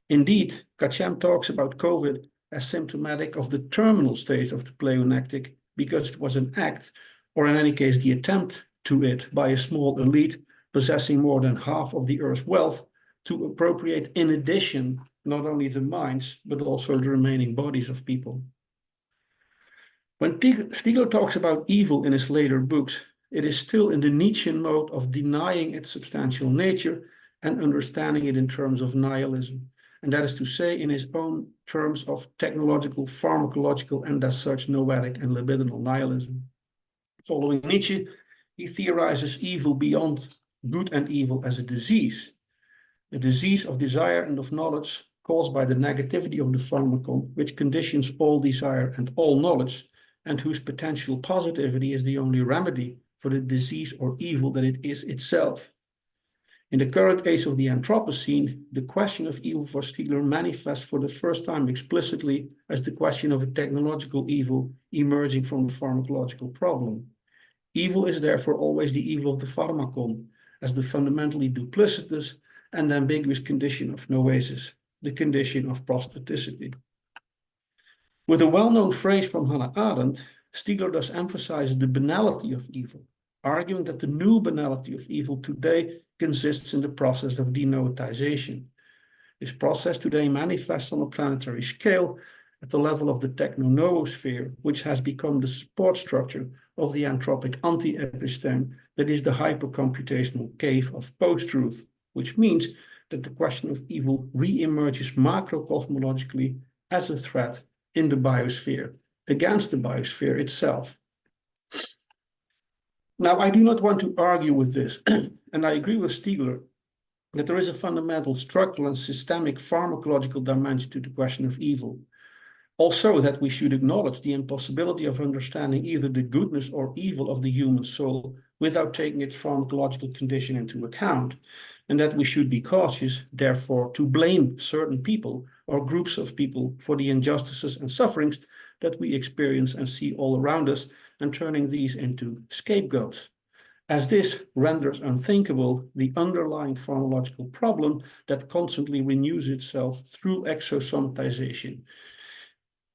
B: Indeed, Kachem talks about COVID as symptomatic of the terminal stage of the pleonectic because it was an act, or in any case the attempt to it, by a small elite possessing more than half of the Earth's wealth to appropriate in addition not only the minds, but also the remaining bodies of people. When Stiegler talks about evil in his later books, it is still in the Nietzschean mode of denying its substantial nature and understanding it in terms of nihilism, and that is to say in his own terms of technological, pharmacological, and as such noetic and libidinal nihilism. Following Nietzsche, he theorizes evil beyond good and evil as a disease of desire and of knowledge caused by the negativity of the pharmacon, which conditions all desire and all knowledge, and whose potential positivity is the only remedy for the disease or evil that it is itself. In the current age of the Anthropocene, the question of evil for Stiegler manifests for the first time explicitly as the question of a technological evil emerging from the pharmacological problem. Evil is therefore always the evil of the pharmacon, as the fundamentally duplicitous and ambiguous condition of noesis, the condition of prostheticity. With a well-known phrase from Hannah Arendt, Stiegler thus emphasizes the banality of evil, arguing that the new banality of evil today consists in the process of denoetization. This process today manifests on a planetary scale at the level of the techno-noosphere, which has become the support structure of the anthropic anti-episteme that is the hypercomputational cave of post-truth, which means that the question of evil re-emerges macrocosmologically as a threat in the biosphere against the biosphere itself. Now, I do not want to argue with this, and I agree with Stiegler that there is a fundamental structural and systemic pharmacological dimension to the question of evil. Also, that we should acknowledge the impossibility of understanding either the goodness or evil of the human soul without taking its pharmacological condition into account, and that we should be cautious, therefore, to blame certain people or groups of people for the injustices and sufferings that we experience and see all around us, and turning these into scapegoats, as this renders unthinkable the underlying pharmacological problem that constantly renews itself through exosomatization.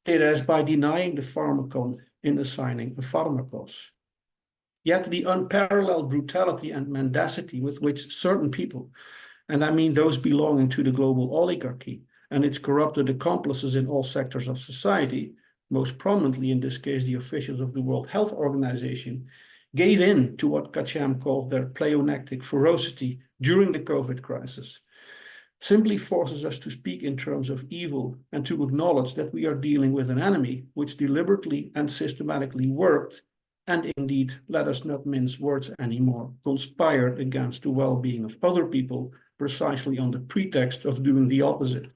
B: It is by denying the pharmacon in assigning a pharmakos. Yet the unparalleled brutality and mendacity with which certain people, and I mean those belonging to the global oligarchy and its corrupted accomplices in all sectors of society, most prominently in this case the officials of the World Health Organization, gave in to what Kachem called their pleonectic ferocity during the COVID crisis, simply forces us to speak in terms of evil and to acknowledge that we are dealing with an enemy which deliberately and systematically worked, and indeed, let us not mince words anymore, conspired against the well-being of other people precisely on the pretext of doing the opposite.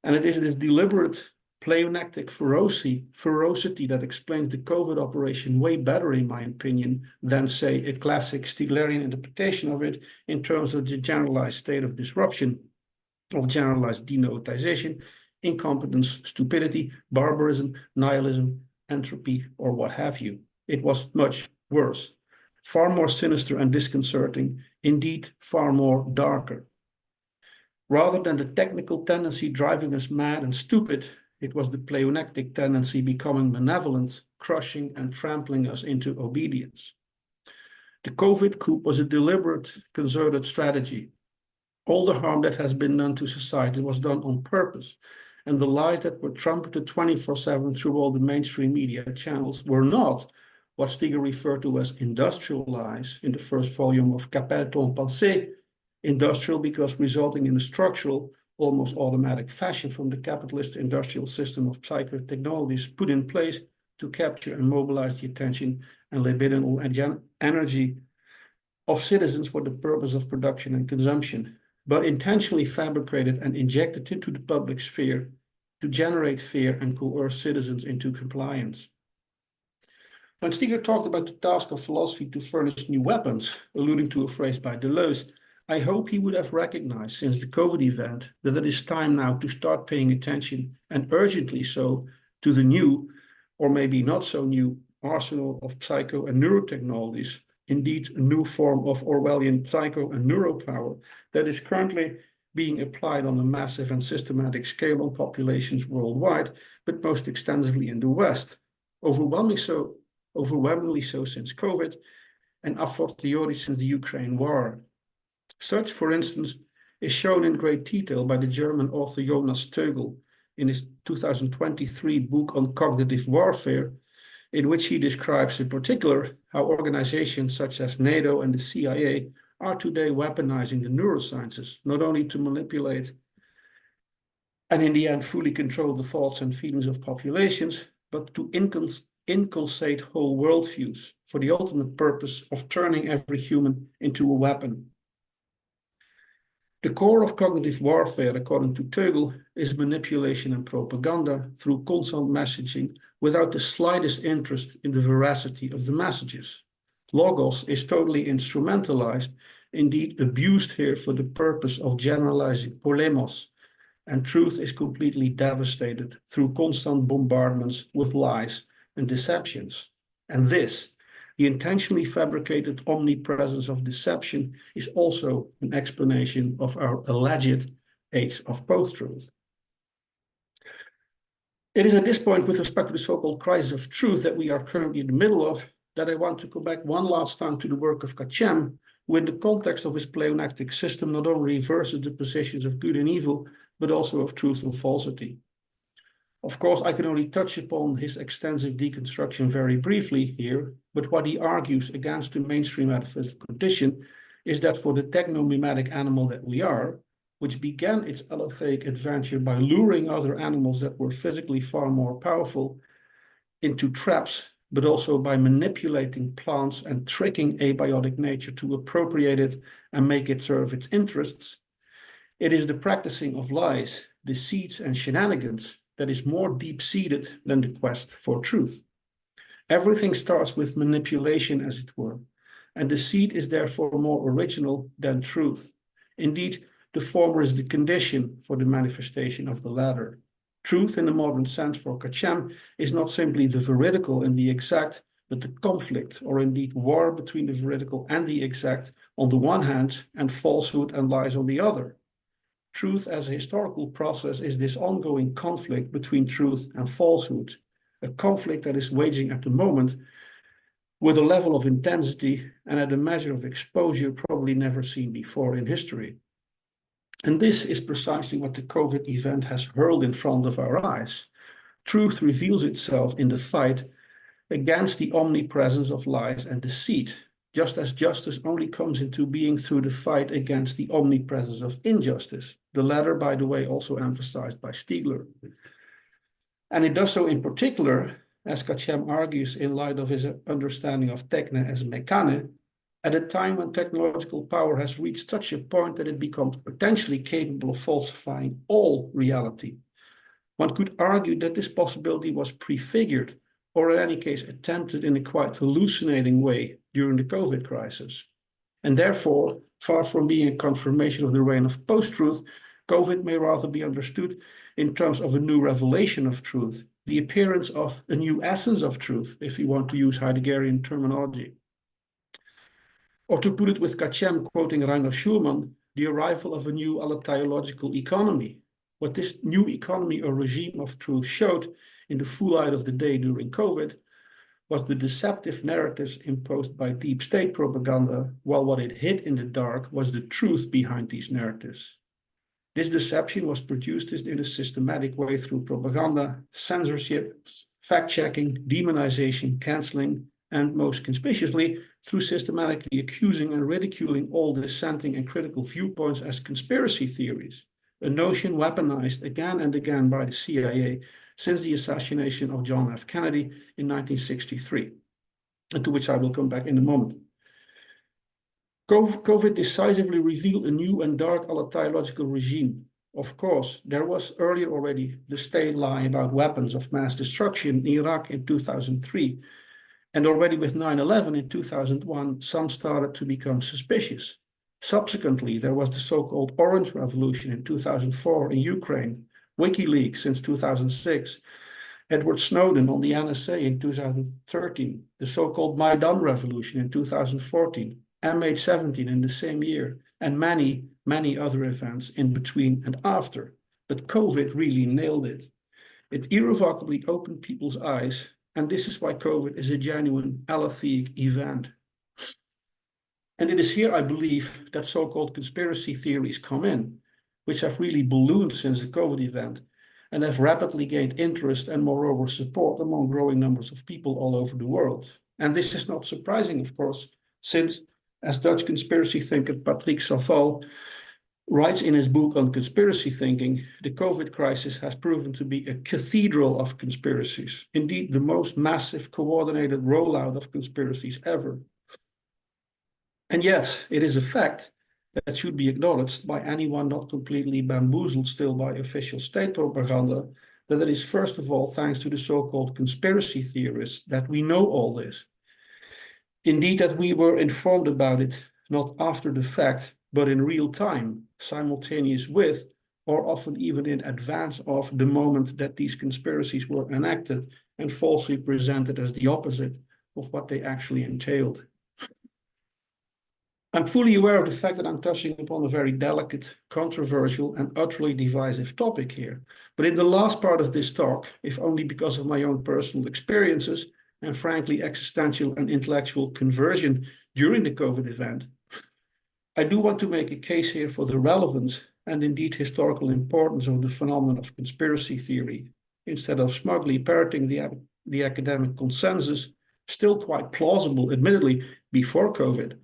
B: And it is this deliberate pleonectic ferocity that explains the COVID operation way better, in my opinion, than, say, a classic Stieglerian interpretation of it in terms of the generalized state of disruption, of generalized denoetization, incompetence, stupidity, barbarism, nihilism, entropy, or what have you. It was much worse, far more sinister and disconcerting, indeed far more darker. Rather than the technical tendency driving us mad and stupid, it was the pleonectic tendency becoming malevolent, crushing and trampling us into obedience. The COVID coup was a deliberate, concerted strategy. All the harm that has been done to society was done on purpose, and the lies that were trumpeted 24/7 through all the mainstream media channels were not what Stiegler referred to as industrial lies in the first volume of Qu'appelle-t-on pensée, industrial because resulting in a structural, almost automatic fashion from the capitalist industrial system of psychotechnologies put in place to capture and mobilize the attention and libidinal energy of citizens for the purpose of production and consumption, but intentionally fabricated and injected into the public sphere to generate fear and coerce citizens into compliance. When Stiegler talked about the task of philosophy to furnish new weapons, alluding to a phrase by Deleuze, I hope he would have recognized since the COVID event that it is time now to start paying attention, and urgently so, to the new, or maybe not so new, arsenal of psycho and neurotechnologies, indeed a new form of Orwellian psycho and neuropower that is currently being applied on a massive and systematic scale on populations worldwide, but most extensively in the West, overwhelmingly so since COVID, and a fortiori since the Ukraine war. Such, for instance, is shown in great detail by the German author Jonas Tögel in his 2023 book on cognitive warfare, in which he describes in particular how organizations such as NATO and the CIA are today weaponizing the neurosciences, not only to manipulate and in the end fully control the thoughts and feelings of populations, but to inculcate whole worldviews for the ultimate purpose of turning every human into a weapon. The core of cognitive warfare, according to Tögel, is manipulation and propaganda through constant messaging without the slightest interest in the veracity of the messages. Logos is totally instrumentalized, indeed abused here for the purpose of generalizing polemos, and truth is completely devastated through constant bombardments with lies and deceptions. And this, the intentionally fabricated omnipresence of deception, is also an explanation of our alleged age of post-truth. It is at this point, with respect to the so-called crisis of truth that we are currently in the middle of, that I want to go back one last time to the work of Kachem, who in the context of his pleonectic system not only reverses the positions of good and evil, but also of truth and falsity. Of course, I can only touch upon his extensive deconstruction very briefly here, but what he argues against the mainstream metaphysical condition is that for the techno-mimetic animal that we are, which began its allotheic adventure by luring other animals that were physically far more powerful into traps, but also by manipulating plants and tricking abiotic nature to appropriate it and make it serve its interests. It is the practicing of lies, deceits, and shenanigans that is more deep-seated than the quest for truth. Everything starts with manipulation, as it were, and deceit is therefore more original than truth. Indeed, the former is the condition for the manifestation of the latter. Truth in the modern sense for Kachem is not simply the veridical and the exact, but the conflict, or indeed war between the veridical and the exact on the one hand, and falsehood and lies on the other. Truth as a historical process is this ongoing conflict between truth and falsehood, a conflict that is waging at the moment with a level of intensity and at a measure of exposure probably never seen before in history. And this is precisely what the COVID event has hurled in front of our eyes. Truth reveals itself in the fight against the omnipresence of lies and deceit, just as justice only comes into being through the fight against the omnipresence of injustice, the latter, by the way, also emphasized by Stiegler. And it does so in particular, as Kachem argues in light of his understanding of techne as mekane, at a time when technological power has reached such a point that it becomes potentially capable of falsifying all reality. One could argue that this possibility was prefigured, or in any case attempted in a quite hallucinating way during the COVID crisis. And therefore, far from being a confirmation of the reign of post-truth, COVID may rather be understood in terms of a new revelation of truth, the appearance of a new essence of truth, if you want to use Heideggerian terminology. Or to put it with Kachem quoting Rainer Schulman, the arrival of a new allotheological economy. What this new economy or regime of truth showed in the full light of the day during COVID was the deceptive narratives imposed by deep state propaganda, while what it hid in the dark was the truth behind these narratives. This deception was produced in a systematic way through propaganda, censorship, fact-checking, demonization, canceling, and most conspicuously, through systematically accusing and ridiculing all dissenting and critical viewpoints as conspiracy theories, a notion weaponized again and again by the CIA since the assassination of John F. Kennedy in 1963, and to which I will come back in a moment. COVID decisively revealed a new and dark allotheological regime. Of course, there was earlier already the state lie about weapons of mass destruction in Iraq in 2003, and already with 9/11 in 2001, some started to become suspicious. Subsequently, there was the so-called Orange Revolution in 2004 in Ukraine, WikiLeaks since 2006, Edward Snowden on the NSA in 2013, the so-called Maidan Revolution in 2014, MH17 in the same year, and many, many other events in between and after. But COVID really nailed it. It irrevocably opened people's eyes, and this is why COVID is a genuine allotheic event. And it is here, I believe, that so-called conspiracy theories come in, which have really ballooned since the COVID event and have rapidly gained interest and moreover support among growing numbers of people all over the world. And this is not surprising, of course, since, as Dutch conspiracy thinker Patrick Savall writes in his book on conspiracy thinking, the COVID crisis has proven to be a cathedral of conspiracies, indeed the most massive coordinated rollout of conspiracies ever. And yet, it is a fact that should be acknowledged by anyone not completely bamboozled still by official state propaganda, that it is first of all thanks to the so-called conspiracy theorists that we know all this. Indeed, that we were informed about it not after the fact, but in real time, simultaneous with, or often even in advance of the moment that these conspiracies were enacted and falsely presented as the opposite of what they actually entailed. I'm fully aware of the fact that I'm touching upon a very delicate, controversial, and utterly divisive topic here. But in the last part of this talk, if only because of my own personal experiences and frankly existential and intellectual conversion during the COVID event, I do want to make a case here for the relevance and indeed historical importance of the phenomenon of conspiracy theory, instead of smugly parroting the academic consensus, still quite plausible, admittedly, before COVID,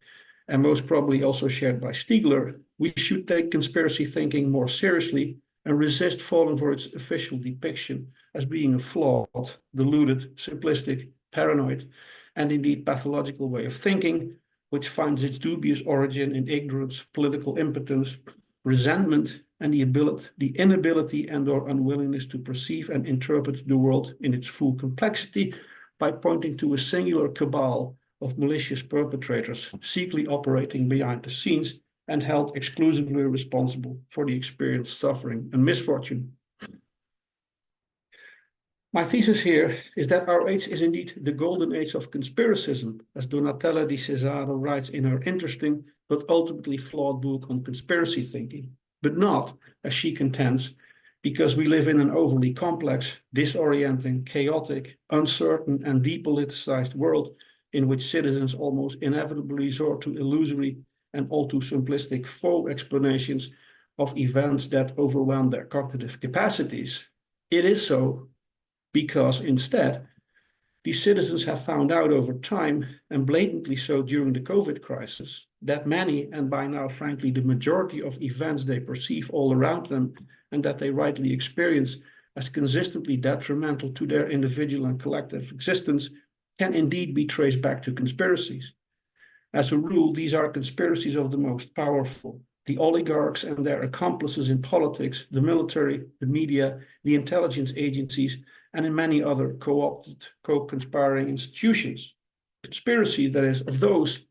B: and most probably also shared by Stiegler, we should take conspiracy thinking more seriously and resist falling for its official depiction as being a flawed, deluded, simplistic, paranoid, and indeed pathological way of thinking, which finds its dubious origin in ignorance, political impotence, resentment, and the inability and or unwillingness to perceive and interpret the world in its full complexity by pointing to a singular cabal of malicious perpetrators secretly operating behind the scenes and held exclusively responsible for the experienced suffering and misfortune. My thesis here is that our age is indeed the golden age of conspiracism, as Donatella di Cesare writes in her interesting but ultimately flawed book on conspiracy thinking, but not, as she contends, because we live in an overly complex, disorienting, chaotic, uncertain, and depoliticized world in which citizens almost inevitably resort to illusory and all too simplistic faux explanations of events that overwhelm their cognitive capacities. It is so because instead, these citizens have found out over time, and blatantly so during the COVID crisis, that many, and by now frankly the majority of events they perceive all around them and that they rightly experience as consistently detrimental to their individual and collective existence can indeed be traced back to conspiracies. As a rule, these are conspiracies of the most powerful, the oligarchs and their accomplices in politics, the military, the media, the intelligence agencies, and in many other co-opted, co-conspiring institutions. Conspiracy, that is, of those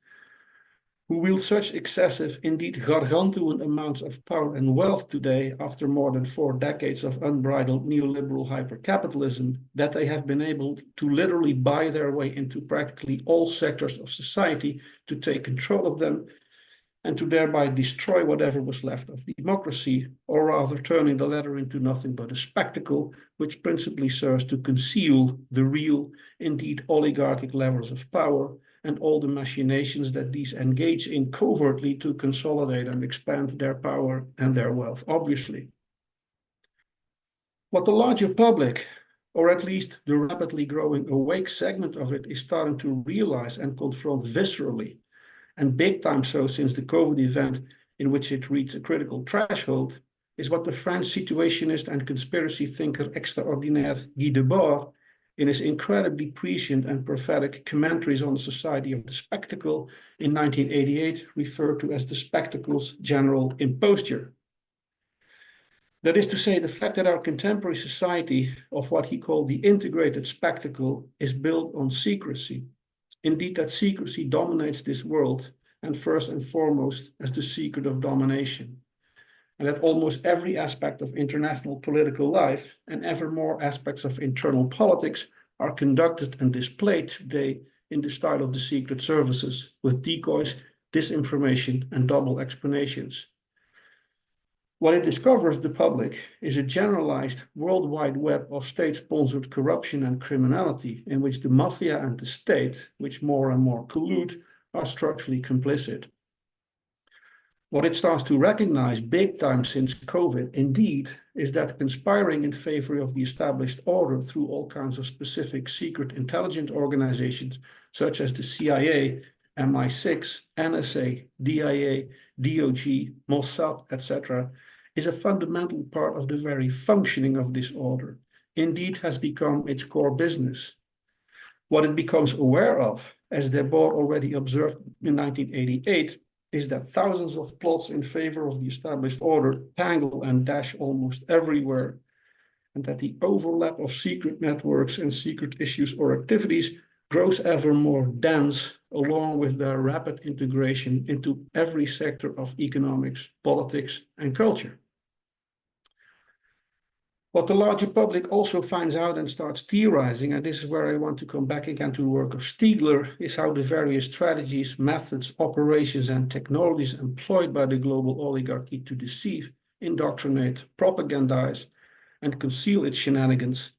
B: who wield such excessive, indeed gargantuan amounts of power and wealth today after more than 4 decades of unbridled neoliberal hypercapitalism, that they have been able to literally buy their way into practically all sectors of society to take control of them and to thereby destroy whatever was left of democracy, or rather turning the latter into nothing but a spectacle, which principally serves to conceal the real, indeed oligarchic levels of power and all the machinations that these engage in covertly to consolidate and expand their power and their wealth, obviously. What the larger public, or at least the rapidly growing awake segment of it, is starting to realize and confront viscerally, and big time so since the COVID event in which it reached a critical threshold, is what the French situationist and conspiracy thinker extraordinaire Guy Debord, in his incredibly prescient and prophetic commentaries on the society of the spectacle in 1988, referred to as the spectacle's general imposture. That is to say, the fact that our contemporary society of what he called the integrated spectacle is built on secrecy. Indeed, that secrecy dominates this world, and first and foremost as the secret of domination. And that almost every aspect of international political life and ever more aspects of internal politics are conducted and displayed today in the style of the secret services, with decoys, disinformation, and double explanations. What it discovers the public is a generalized worldwide web of state-sponsored corruption and criminality in which the mafia and the state, which more and more collude, are structurally complicit. What it starts to recognize big time since COVID, indeed, is that conspiring in favor of the established order through all kinds of specific secret intelligence organizations, such as the CIA, MI6, NSA, DIA, DOG, Mossad, etc., is a fundamental part of the very functioning of this order, indeed has become its core business. What it becomes aware of, as Debord already observed in 1988, is that thousands of plots in favor of the established order tangle and dash almost everywhere, and that the overlap of secret networks and secret issues or activities grows ever more dense, along with their rapid integration into every sector of economics, politics, and culture. What the larger public also finds out and starts theorizing, and this is where I want to come back again to the work of Stiegler, is how the various strategies, methods, operations, and technologies employed by the global oligarchy to deceive, indoctrinate, propagandize, and conceal its shenanigans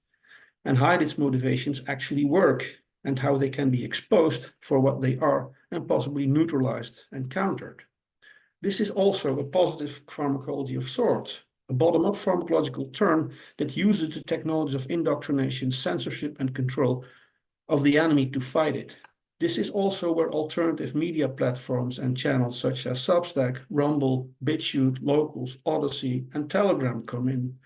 B: and hide its motivations actually work, and how they can be exposed for what they are and possibly neutralized and countered. This is also a positive pharmacology of sorts, a bottom-up pharmacological term that uses the technologies of indoctrination, censorship, and control of the enemy to fight it. This is also where alternative media platforms and channels such as Substack, Rumble, BitChute, Locals, Odyssey, and Telegram come in.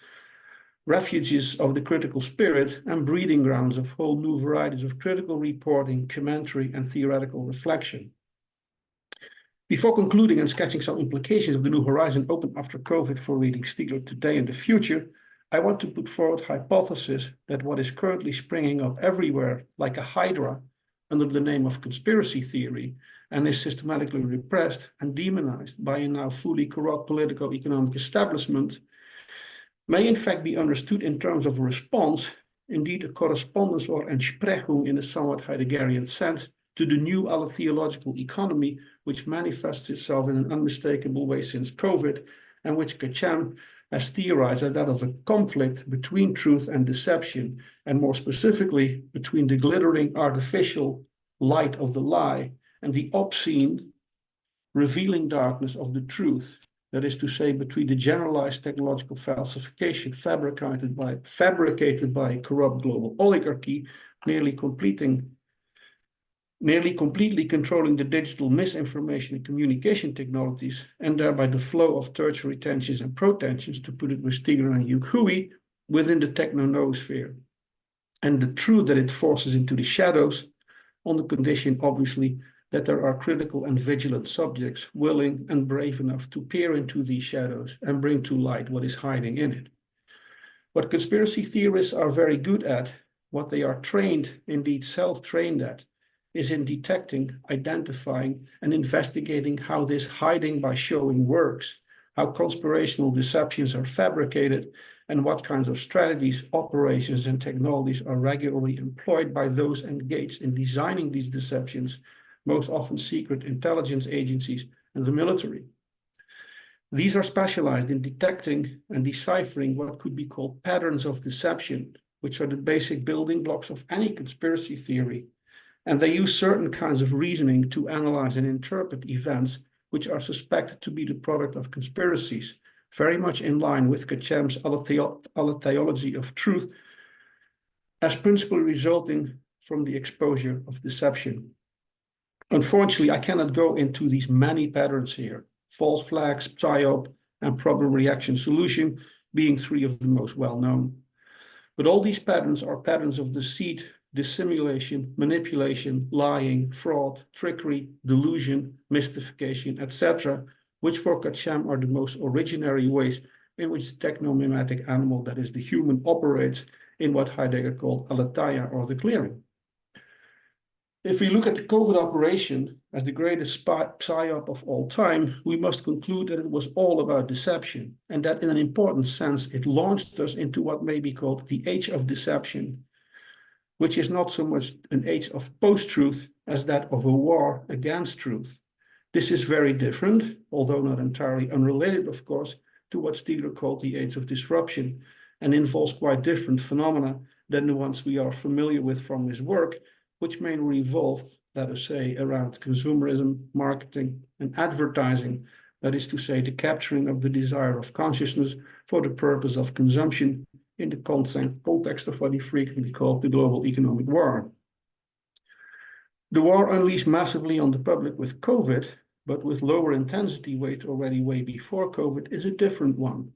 B: Refuges of the critical spirit and breeding grounds of whole new varieties of critical reporting, commentary, and theoretical reflection. Before concluding and sketching some implications of the new horizon open after COVID for reading Stiegler today and the future, I want to put forward the hypothesis that what is currently springing up everywhere, like a hydra, under the name of conspiracy theory, and is systematically repressed and demonized by a now fully corrupt politico-economic establishment, may in fact be understood in terms of a response, indeed a correspondence or Entsprechung in a somewhat Heideggerian sense, to the new allotheological economy, which manifests itself in an unmistakable way since COVID, and which Kachem has theorized as that of a conflict between truth and deception, and more specifically, between the glittering artificial light of the lie and the obscene, revealing darkness of the truth. That is to say, between the generalized technological falsification fabricated by a corrupt global oligarchy, nearly completely controlling the digital misinformation and communication technologies, and thereby the flow of tertiary tensions and protensions, to put it with Stiegler and Hugh Huey, within the techno-noosphere. And the truth that it forces into the shadows, on the condition, obviously, that there are critical and vigilant subjects willing and brave enough to peer into these shadows and bring to light what is hiding in it. What conspiracy theorists are very good at, what they are trained, indeed self-trained at, is in detecting, identifying, and investigating how this hiding by showing works, how conspirational deceptions are fabricated, and what kinds of strategies, operations, and technologies are regularly employed by those engaged in designing these deceptions, most often secret intelligence agencies and the military. These are specialized in detecting and deciphering what could be called patterns of deception, which are the basic building blocks of any conspiracy theory. And they use certain kinds of reasoning to analyze and interpret events which are suspected to be the product of conspiracies, very much in line with Kachem's allotheology of truth, as principally resulting from the exposure of deception. Unfortunately, I cannot go into these many patterns here, false flags, psyop, and problem reaction solution being three of the most well-known. But all these patterns are patterns of deceit, dissimulation, manipulation, lying, fraud, trickery, delusion, mystification, etc., which for Kachem are the most originary ways in which the techno-mimetic animal, that is the human, operates in what Heidegger called aletheia, or the clearing. If we look at the COVID operation as the greatest psyop of all time, we must conclude that it was all about deception, and that in an important sense it launched us into what may be called the age of deception, which is not so much an age of post-truth as that of a war against truth. This is very different, although not entirely unrelated, of course, to what Stiegler called the age of disruption, and involves quite different phenomena than the ones we are familiar with from his work, which mainly revolve, let us say, around consumerism, marketing, and advertising, that is to say, the capturing of the desire of consciousness for the purpose of consumption, in the context of what he frequently called the global economic war. The war unleashed massively on the public with COVID, but with lower intensity weight already way before COVID, is a different one,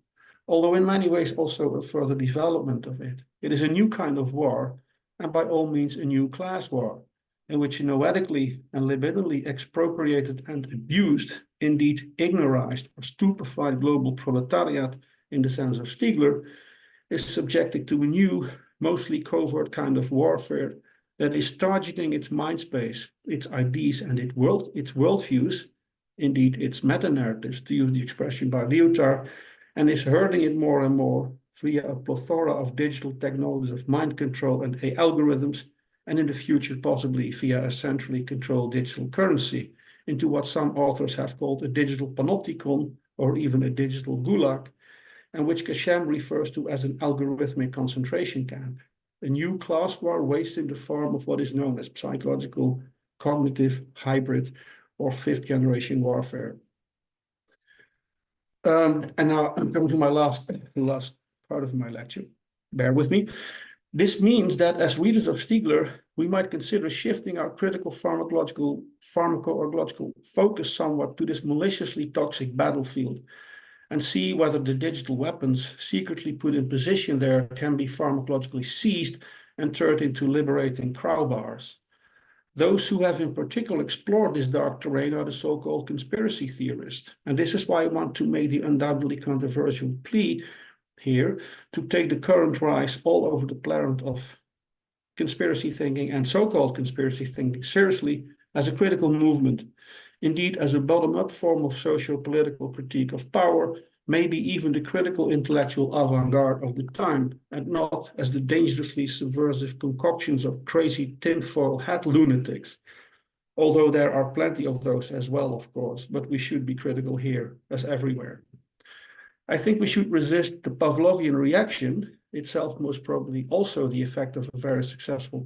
B: although in many ways also a further development of it. It is a new kind of war, and by all means a new class war, in which a noetically and libidinally expropriated and abused, indeed ignorized or stupefied global proletariat, in the sense of Stiegler, is subjected to a new, mostly covert kind of warfare that is targeting its mind space, its ideas, and its worldviews, indeed its meta-narratives, to use the expression by Lyotard, and is herding it more and more via a plethora of digital technologies of mind control and AI algorithms, and in the future possibly via a centrally controlled digital currency, into what some authors have called a digital panopticon, or even a digital gulag, and which Kachem refers to as an algorithmic concentration camp, a new class war waged in the form of what is known as psychological, cognitive, hybrid, or fifth-generation warfare. And now I'm coming to my last part of my lecture. Bear with me. This means that as readers of Stiegler, we might consider shifting our critical pharmako-organological focus somewhat to this maliciously toxic battlefield and see whether the digital weapons secretly put in position there can be pharmacologically seized and turned into liberating crowbars. Those who have in particular explored this dark terrain are the so-called conspiracy theorists. And this is why I want to make the undoubtedly controversial plea here to take the current rise all over the planet of conspiracy thinking and so-called conspiracy thinking seriously as a critical movement, indeed as a bottom-up form of socio-political critique of power, maybe even the critical intellectual avant-garde of the time, and not as the dangerously subversive concoctions of crazy tinfoil hat lunatics. Although there are plenty of those as well, of course, but we should be critical here as everywhere. I think we should resist the Pavlovian reaction, itself most probably also the effect of a very successful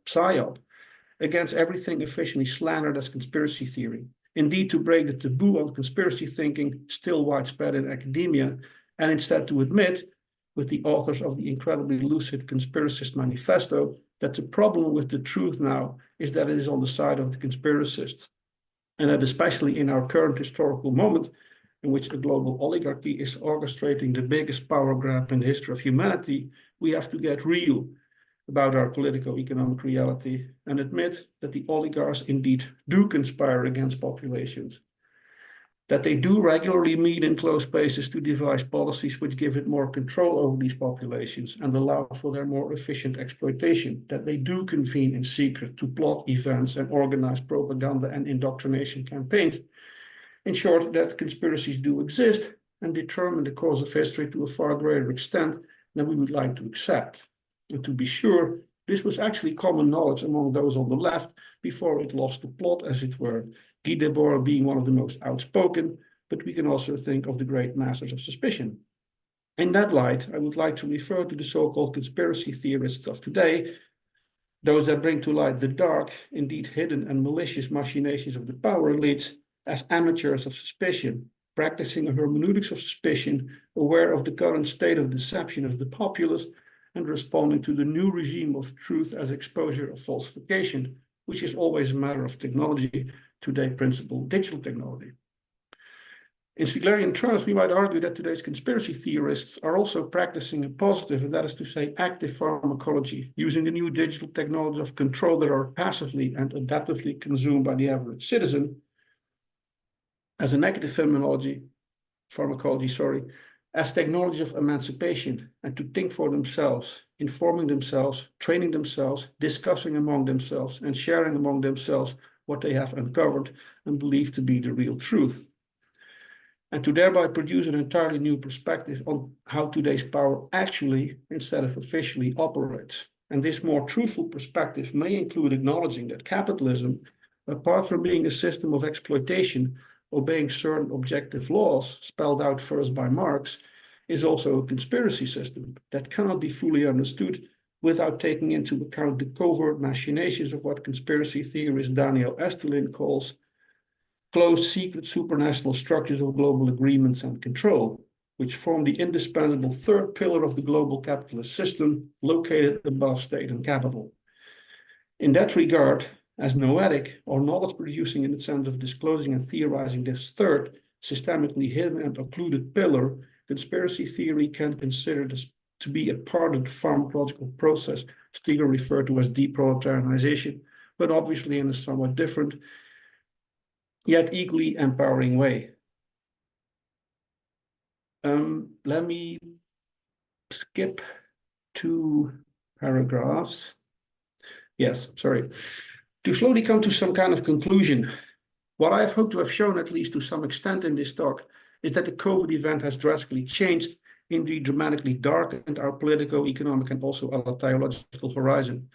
B: psyop, against everything officially slandered as conspiracy theory. Indeed, to break the taboo on conspiracy thinking still widespread in academia, and instead to admit, with the authors of the incredibly lucid Conspiracist Manifesto, that the problem with the truth now is that it is on the side of the conspiracists, and that especially in our current historical moment, in which a global oligarchy is orchestrating the biggest power grab in the history of humanity, we have to get real about our politico-economic reality and admit that the oligarchs indeed do conspire against populations, that they do regularly meet in close spaces to devise policies which give it more control over these populations and allow for their more efficient exploitation, that they do convene in secret to plot events and organize propaganda and indoctrination campaigns. In short, that conspiracies do exist and determine the course of history to a far greater extent than we would like to accept. And to be sure, this was actually common knowledge among those on the left before it lost the plot, as it were, Guy Debord being one of the most outspoken, but we can also think of the great masters of suspicion. In that light, I would like to refer to the so-called conspiracy theorists of today, those that bring to light the dark, indeed hidden and malicious machinations of the power elites, as amateurs of suspicion, practicing a hermeneutics of suspicion, aware of the current state of deception of the populace, and responding to the new regime of truth as exposure of falsification, which is always a matter of technology, today principal digital technology. In Stieglerian terms, we might argue that today's conspiracy theorists are also practicing a positive, and that is to say active pharmacology, using the new digital technologies of control that are passively and adaptively consumed by the average citizen, as a negative pharmacology, as technology of emancipation and to think for themselves, informing themselves, training themselves, discussing among themselves, and sharing among themselves what they have uncovered and believe to be the real truth. And to thereby produce an entirely new perspective on how today's power actually, instead of officially, operates. And this more truthful perspective may include acknowledging that capitalism, apart from being a system of exploitation, obeying certain objective laws spelled out first by Marx, is also a conspiracy system that cannot be fully understood without taking into account the covert machinations of what conspiracy theorist Daniel Esterlin calls closed secret supranational structures of global agreements and control, which form the indispensable third pillar of the global capitalist system located above state and capital. In that regard, as noetic, or knowledge producing in the sense of disclosing and theorizing this third, systemically hidden and occluded pillar, conspiracy theory can consider this to be a part of the pharmacological process Stiegler referred to as deproletarianization, but obviously in a somewhat different, yet equally empowering way. Let me skip 2 paragraphs. Yes, sorry. To slowly come to some kind of conclusion, what I have hoped to have shown, at least to some extent in this talk, is that the COVID event has drastically changed, indeed dramatically darkened our political, economic, and also our theological horizon.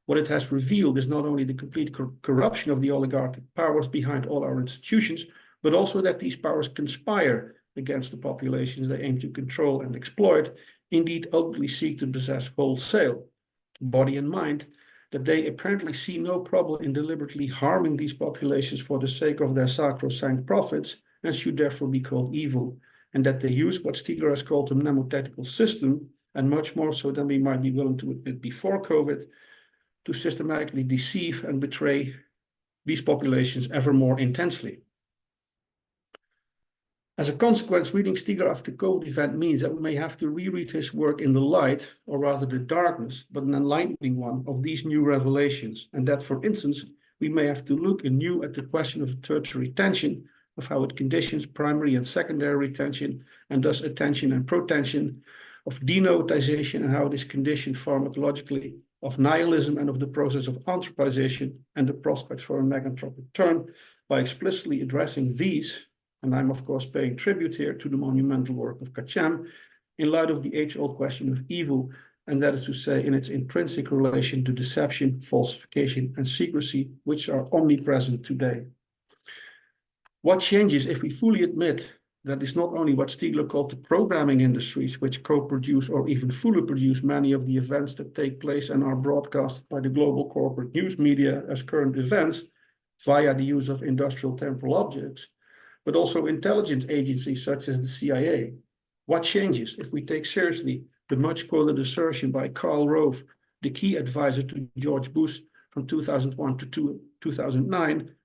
B: What it has revealed is not only the complete corruption of the oligarchic powers behind all our institutions, but also that these powers conspire against the populations they aim to control and exploit, indeed ultimately seek to possess wholesale, body and mind, that they apparently see no problem in deliberately harming these populations for the sake of their sacrosanct profits and should therefore be called evil, and that they use what Stiegler has called the mnemotechnical system and much more so than we might be willing to admit before COVID, to systematically deceive and betray these populations ever more intensely. As a consequence, reading Stiegler after the COVID event means that we may have to reread his work in the light, or rather the darkness, but an enlightening one, of these new revelations, and that, for instance, we may have to look anew at the question of tertiary tension, of how it conditions primary and secondary retention, and thus attention and protension, of denoetization and how it is conditioned pharmacologically, of nihilism and of the process of anthropization and the prospects for a neganthropic turn, by explicitly addressing these. And I'm, of course, paying tribute here to the monumental work of Kachem in light of the age-old question of evil, and that is to say, in its intrinsic relation to deception, falsification, and secrecy, which are omnipresent today. What changes if we fully admit that it's not only what Stiegler called the programming industries, which co-produce or even fully produce many of the events that take place and are broadcast by the global corporate news media as current events via the use of industrial temporal objects, but also intelligence agencies such as the CIA. What changes if we take seriously the much quoted assertion by Karl Rove, the key advisor to George Bush from 2001 to 2009,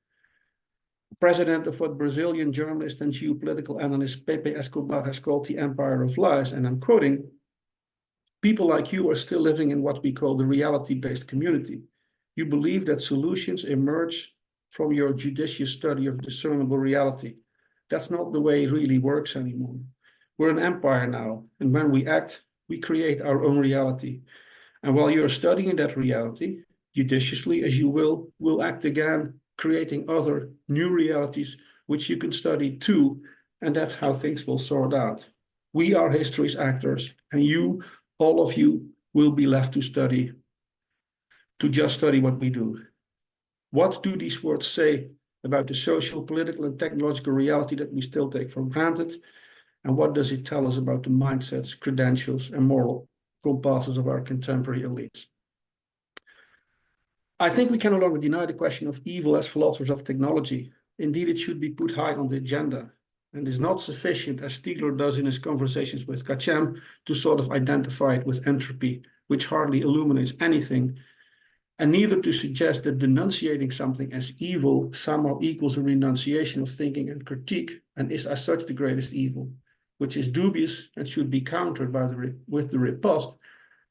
B: president of what Brazilian journalist and geopolitical analyst Pepe Escobar has called the empire of lies, and I'm quoting, "People like you are still living in what we call the reality-based community. You believe that solutions emerge from your judicious study of discernible reality. That's not the way it really works anymore. We're an empire now, and when we act, we create our own reality. And while you're studying that reality, judiciously as you will, we'll act again, creating other new realities which you can study too, and that's how things will sort out. We are history's actors, and you, all of you, will be left to study, to just study what we do." What do these words say about the social, political, and technological reality that we still take for granted? And what does it tell us about the mindsets, credentials, and moral compasses of our contemporary elites? I think we can no longer deny the question of evil as philosophers of technology. Indeed, it should be put high on the agenda, and is not sufficient, as Stiegler does in his conversations with Kachem, to sort of identify it with entropy, which hardly illuminates anything, and neither to suggest that denunciating something as evil somehow equals a renunciation of thinking and critique, and is as such the greatest evil, which is dubious and should be countered by with the riposte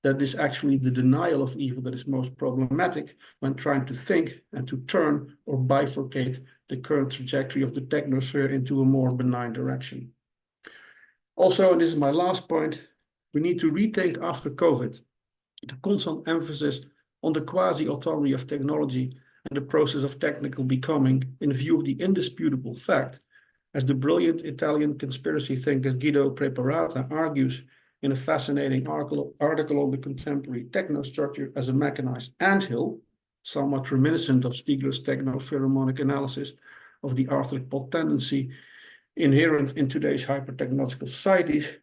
B: that is actually the denial of evil that is most problematic when trying to think and to turn or bifurcate the current trajectory of the technosphere into a more benign direction. Also, and this is my last point, we need to rethink after COVID the constant emphasis on the quasi-autonomy of technology and the process of technical becoming in view of the indisputable fact, as the brilliant Italian conspiracy thinker Guido Preparata argues in a fascinating article on the contemporary technostructure as a mechanized anthill, somewhat reminiscent of Stiegler's techno-pheromonic analysis of the arthropod tendency inherent in today's hyper-technological societies,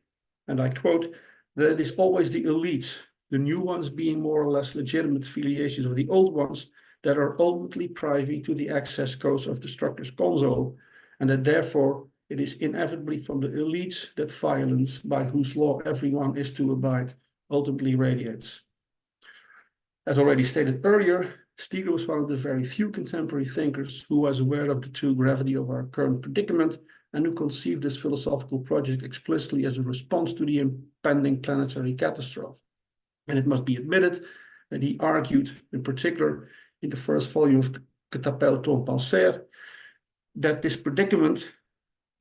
B: and I quote, that it is always the elites, the new ones being more or less legitimate filiations of the old ones, that are ultimately privy to the access codes of the structure's console, and that therefore it is inevitably from the elites that violence, by whose law everyone is to abide, ultimately radiates. As already stated earlier, Stiegler was one of the very few contemporary thinkers who was aware of the true gravity of our current predicament and who conceived this philosophical project explicitly as a response to the impending planetary catastrophe. And it must be admitted that he argued, in particular in the first volume of T'appelle ton penser, that this predicament,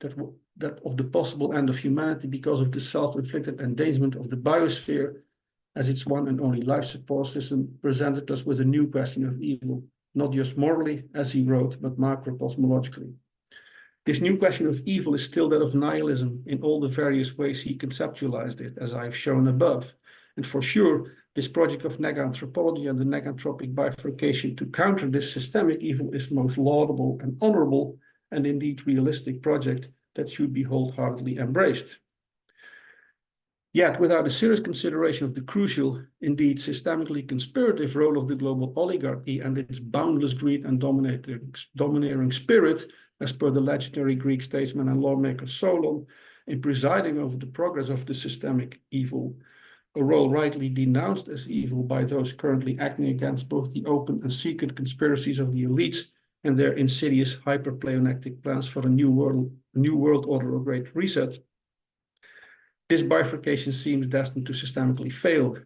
B: that of the possible end of humanity because of the self-inflicted endangerment of the biosphere as its one and only life support system, presented us with a new question of evil, not just morally, as he wrote, but macrocosmologically. This new question of evil is still that of nihilism in all the various ways he conceptualized it, as I've shown above. And for sure, this project of neganthropology and the neganthropic bifurcation to counter this systemic evil is most laudable and honorable, and indeed realistic project that should be wholeheartedly embraced. Yet, without a serious consideration of the crucial, indeed systemically conspirative role of the global oligarchy and its boundless greed and domineering spirit, as per the legendary Greek statesman and lawmaker Solon, in presiding over the progress of the systemic evil, a role rightly denounced as evil by those currently acting against both the open and secret conspiracies of the elites and their insidious hyperpleonectic plans for a new world order or great reset, this bifurcation seems destined to systemically fail.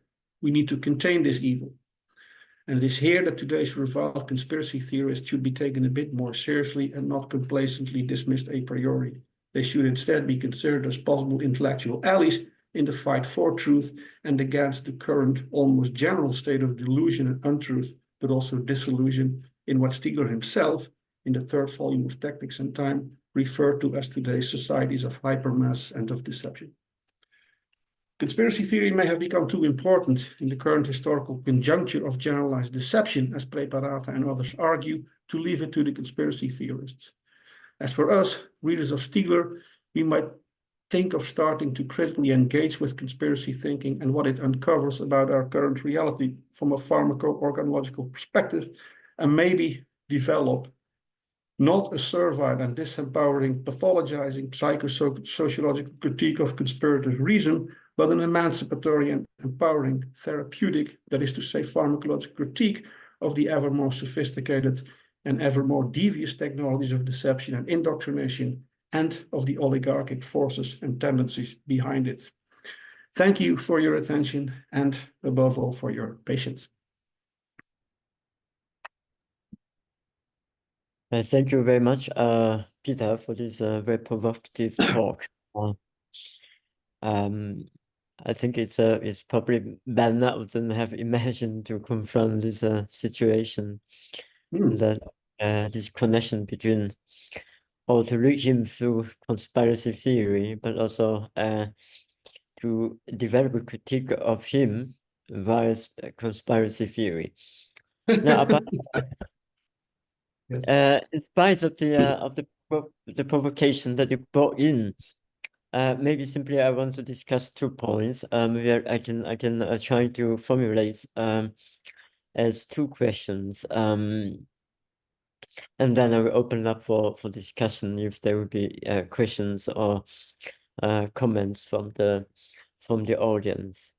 B: We need to contain this evil. And it is here that today's reviled conspiracy theorists should be taken a bit more seriously and not complacently dismissed a priori. They should instead be considered as possible intellectual allies in the fight for truth and against the current almost general state of delusion and untruth, but also disillusion in what Stiegler himself, in the third volume of Technics and Time, referred to as today's societies of hypermass and of deception. Conspiracy theory may have become too important in the current historical conjuncture of generalized deception, as Preparata and others argue, to leave it to the conspiracy theorists. As for us, readers of Stiegler, we might think of starting to critically engage with conspiracy thinking and what it uncovers about our current reality from a pharmako-organological perspective, and maybe develop not a servile and disempowering, pathologizing psychosociological critique of conspirative reason, but an emancipatory and empowering therapeutic, that is to say, pharmacological critique of the ever more sophisticated and ever more devious technologies of deception and indoctrination, and of the oligarchic forces and tendencies behind it. Thank you for your attention and, above all, for your patience.
A: Thank you very much, Peter, for this very provocative talk. I think it's probably Bernard wouldn't have imagined to confront this situation, that this connection between, or to reach him through conspiracy theory, but also to develop a critique of him via conspiracy theory. Now, about, in spite of the provocation that you brought in, maybe simply I want to discuss 2 points. Where I can try to formulate as 2 questions. And then I will open up for discussion if there will be questions or comments from the audience.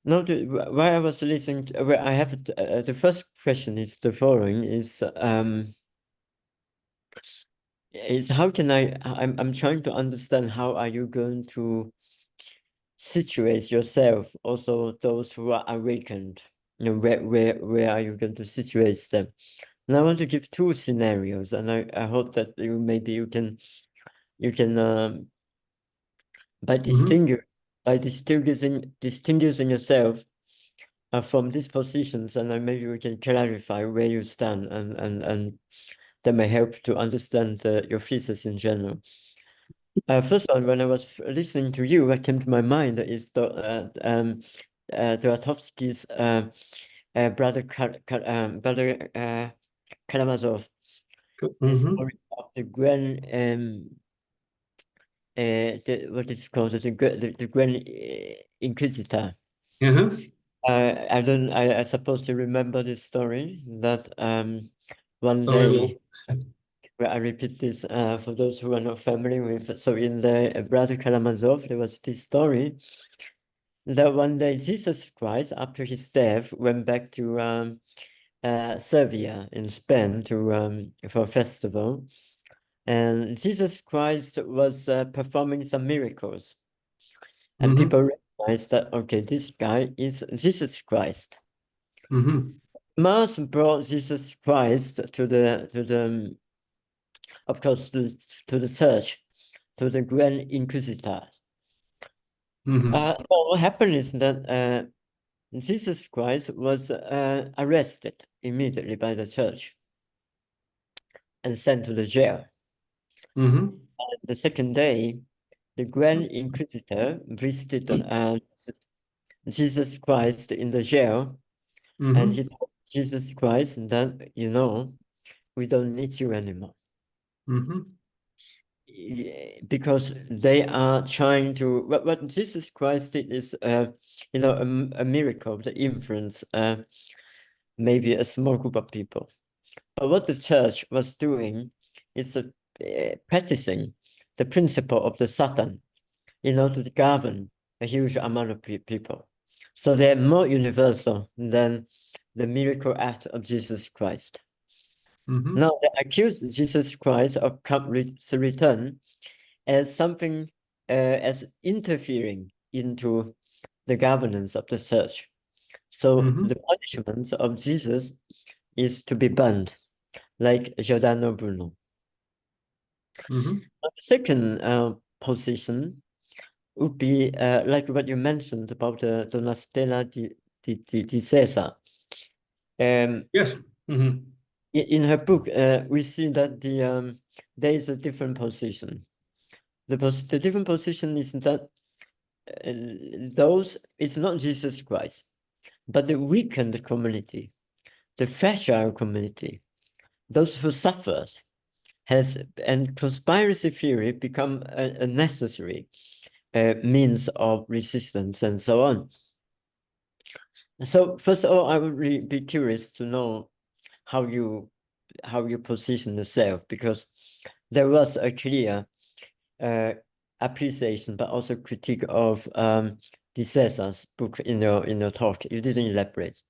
A: Now, while I was listening, where I have the first question is the following: is how can I'm trying to understand how are you going to situate yourself, also those who are awakened, you know, where are you going to situate them? And I want to give 2 scenarios, and I hope that you can by distinguishing yourself from these positions, and then maybe we can clarify where you stand, and that may help to understand your thesis in general. First one, when I was listening to you, what came to my mind is Duratovsky's brother Karamazov. This story of the Grand, what is called the Grand Inquisitor. I suppose you remember this story that one day. I repeat this for those who are not familiar with. So in the Brother Karamazov, there was this story that one day Jesus Christ, after his death, went back to Sevilla in Spain to for a festival, and Jesus Christ was performing some miracles, and people realized that okay, this guy is Jesus Christ. Mass brought Jesus Christ to the of course, to the church, to the Grand Inquisitor. What happened is that Jesus Christ was arrested immediately by the church and sent to the jail. The second day, the Grand Inquisitor visited Jesus Christ in the jail, and he told Jesus Christ that, you know, we don't need you anymore. Because they are trying to, what Jesus Christ did is, you know, a miracle that influenced maybe a small group of people. But what the church was doing is practicing the principle of the Satan in order to govern a huge amount of people. So they're more universal than the miracle act of Jesus Christ. Now, they accuse Jesus Christ of return as something, as interfering into the governance of the church. So the punishment of Jesus is to be burned, like Giordano Bruno. The second position would be like what you mentioned about the Donatella di Caesar.
B: Yes.
A: In her book, we see that there is a different position. The different position is that it's not Jesus Christ, but the weakened community, the fragile community, those who suffers, and conspiracy theory become a necessary means of resistance and so on. So first of all, I would really be curious to know how you position yourself, because there was a clear appreciation but also critique of de Caesar's book in your talk. You didn't elaborate.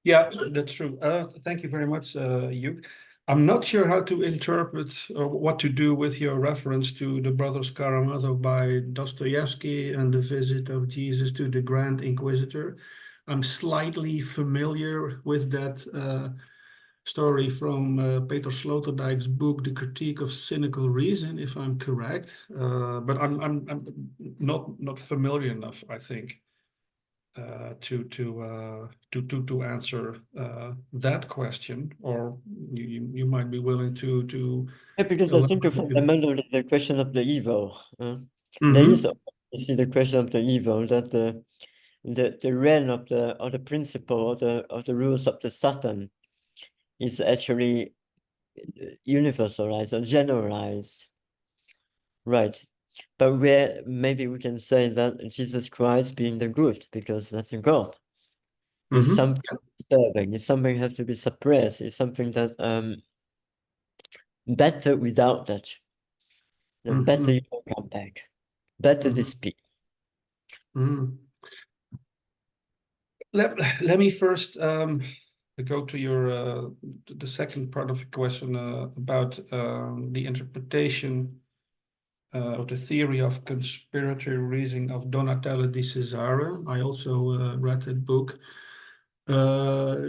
B: Yeah, that's true. Thank you very much, Hugh. I'm not sure how to interpret or what to do with your reference to the Brothers Karamazov by Dostoevsky and the visit of Jesus to the Grand Inquisitor. I'm slightly familiar with that story from Peter Sloterdijk's book, The Critique of Cynical Reason, if I'm correct. But I'm not familiar enough, I think, to answer that question, or you might be willing to
A: Yeah, because I think fundamentally the question of the evil. There is obviously the question of the evil, that the realm of the principle of the rules of the Satan is actually universalized or generalized, right? But where maybe we can say that Jesus Christ being the good, because that's a God, is something disturbing. It's something that has to be suppressed. It's something that better without that. Better you don't come back. Better dispute.
B: Let me first go to your the second part of the question about the interpretation of the theory of conspiratory reasoning of Donatella di Cesare. I also read that book.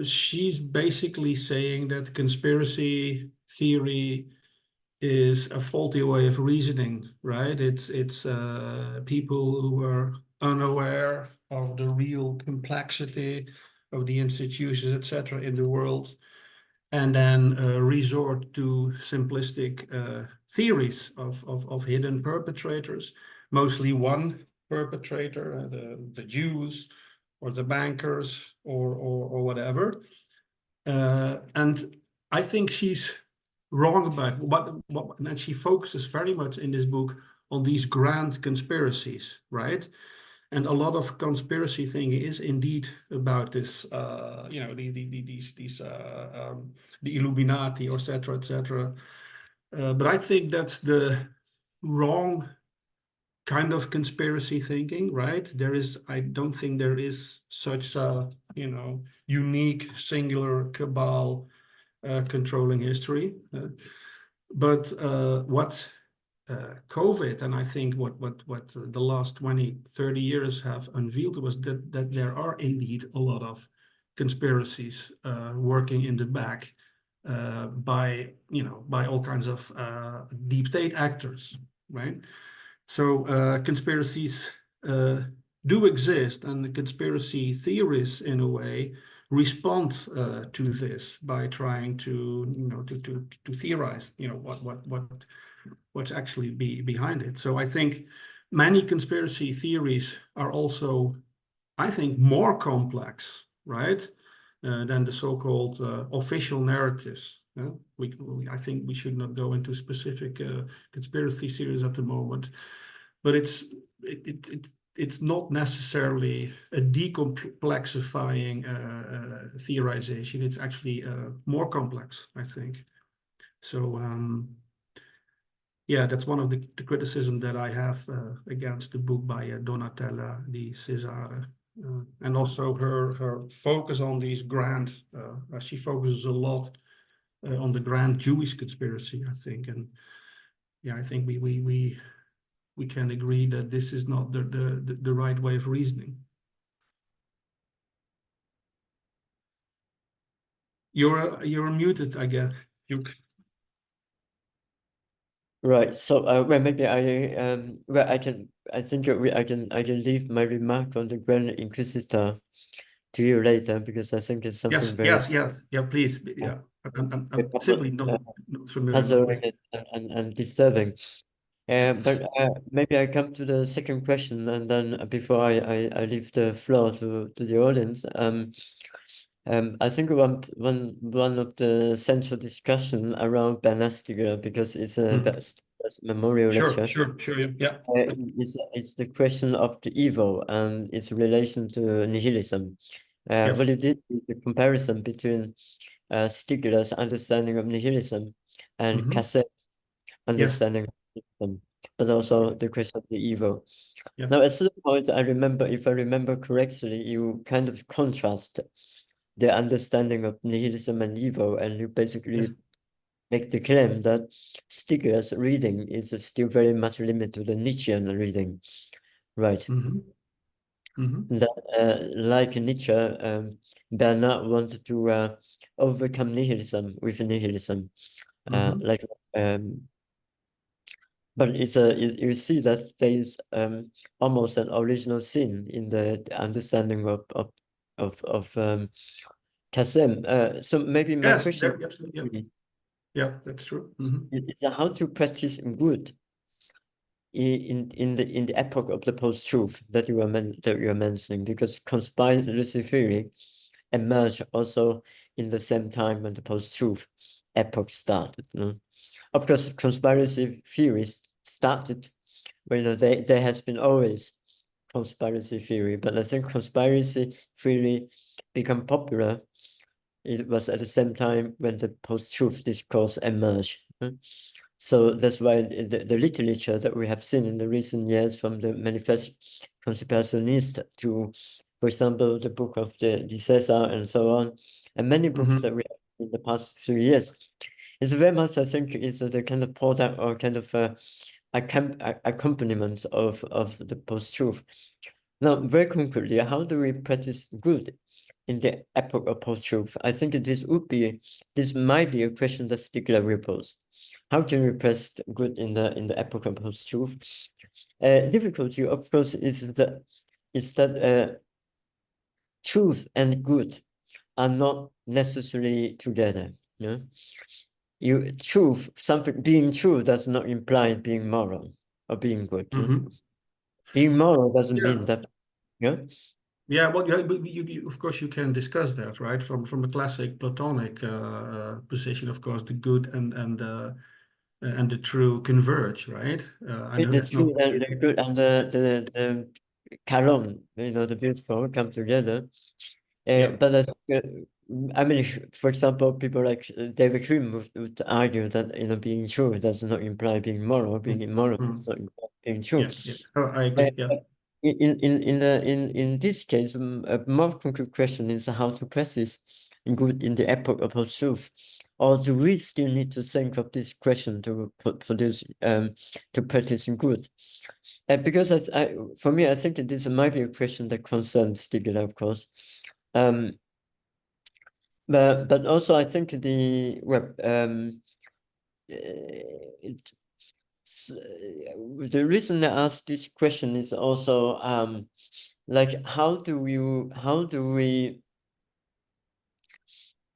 B: She's basically saying that conspiracy theory is a faulty way of reasoning, right? It's people who are unaware of the real complexity of the institutions, etc., in the world, and then resort to simplistic theories of hidden perpetrators, mostly one perpetrator, the Jews or the bankers or whatever. And I think she's wrong about what, and she focuses very much in this book on these grand conspiracies, right? And a lot of conspiracy thinking is indeed about this, the Illuminati, or etc., etc. But I think that's the wrong kind of conspiracy thinking, right? I don't think there is such a, unique, singular cabal controlling history. But what COVID, and I think what the last 20, 30 years have unveiled was that there are indeed a lot of conspiracies working in the back by all kinds of deep state actors, right? So conspiracies do exist, and the conspiracy theories, in a way, respond to this by trying to to theorize, what's actually behind it. So I think many conspiracy theories are also, I think, more complex, right, than the so-called official narratives. I think we should not go into specific conspiracy theories at the moment, but it's not necessarily a decomplexifying theorization. It's actually more complex, I think. So yeah, that's one of the criticism that I have against the book by Donatella di Cesare. And also her focus on these grand, she focuses a lot on the grand Jewish conspiracy, I think. And yeah, I think we can agree that this is not the right way of reasoning. You're muted again, Luke.
A: Right. So, well, maybe well, I think I can leave my remark on the Grand Inquisitor to you later, because I think it's something very
B: Yeah, please. Yeah, I'm simply not familiar with
A: puzzling and disturbing. But maybe I come to the second question, and then before I leave the floor to the audience. I think one of the central discussion around Bernard Stiegler, because it's a memorial lecture.
B: Sure, yeah.
A: It's the question of the evil and its relation to nihilism.
B: Yes.
A: What you did is the comparison between Stiegler's understanding of nihilism and Cassette's understanding of nihilism, but also the question of the evil.
B: Yeah.
A: Now, at some point, if I remember correctly, you kind of contrast the understanding of nihilism and evil, and you basically make the claim that Stiegler's reading is still very much limited to the Nietzschean reading, right? That, like Nietzsche, Bernard wanted to overcome nihilism with nihilism, but you see that there is almost an original sin in the understanding of Kassem. So maybe my question
B: yeah, that's true.
A: is how to practice good in the epoch of the post-truth that you are mentioning, because conspiracy theory emerged also in the same time when the post-truth epoch started. Of course, conspiracy theories started when there has been always conspiracy theory, but I think conspiracy theory become popular. It was at the same time when the post-truth discourse emerged. So that's why the literature that we have seen in the recent years, from the Manifest Conspirationist to, for example, the book of the Caesar and so on, and many books that we have in the past few years, is very much, I think, is the kind of product or kind of accompaniment of the post-truth. Now, very concretely, how do we practice good in the epoch of post-truth? I think this might be a question that Stiegler will pose. How can we practice good in the epoch of post-truth? Difficulty, of course, is that truth and good are not necessarily together. Something being true does not imply being moral or being good. Being moral doesn't mean that.
B: Yeah, well, you of course you can discuss that, right? From the classic Platonic position, of course, the good and the true converge, right? I know that's not
A: the good and the Karon, the beautiful, come together. But I mean, for example, people like David Hume would argue that being true does not imply being moral. Being immoral does not imply being true.
B: Yeah. Oh, I agree. Yeah.
A: In this case, a more concrete question is how to practice good in the epoch of truth, or do we still need to think of this question to produce to practice good? Because for me, I think that this might be a question that concerns Stiegler, of course. But also I think the reason I ask this question is also like how do we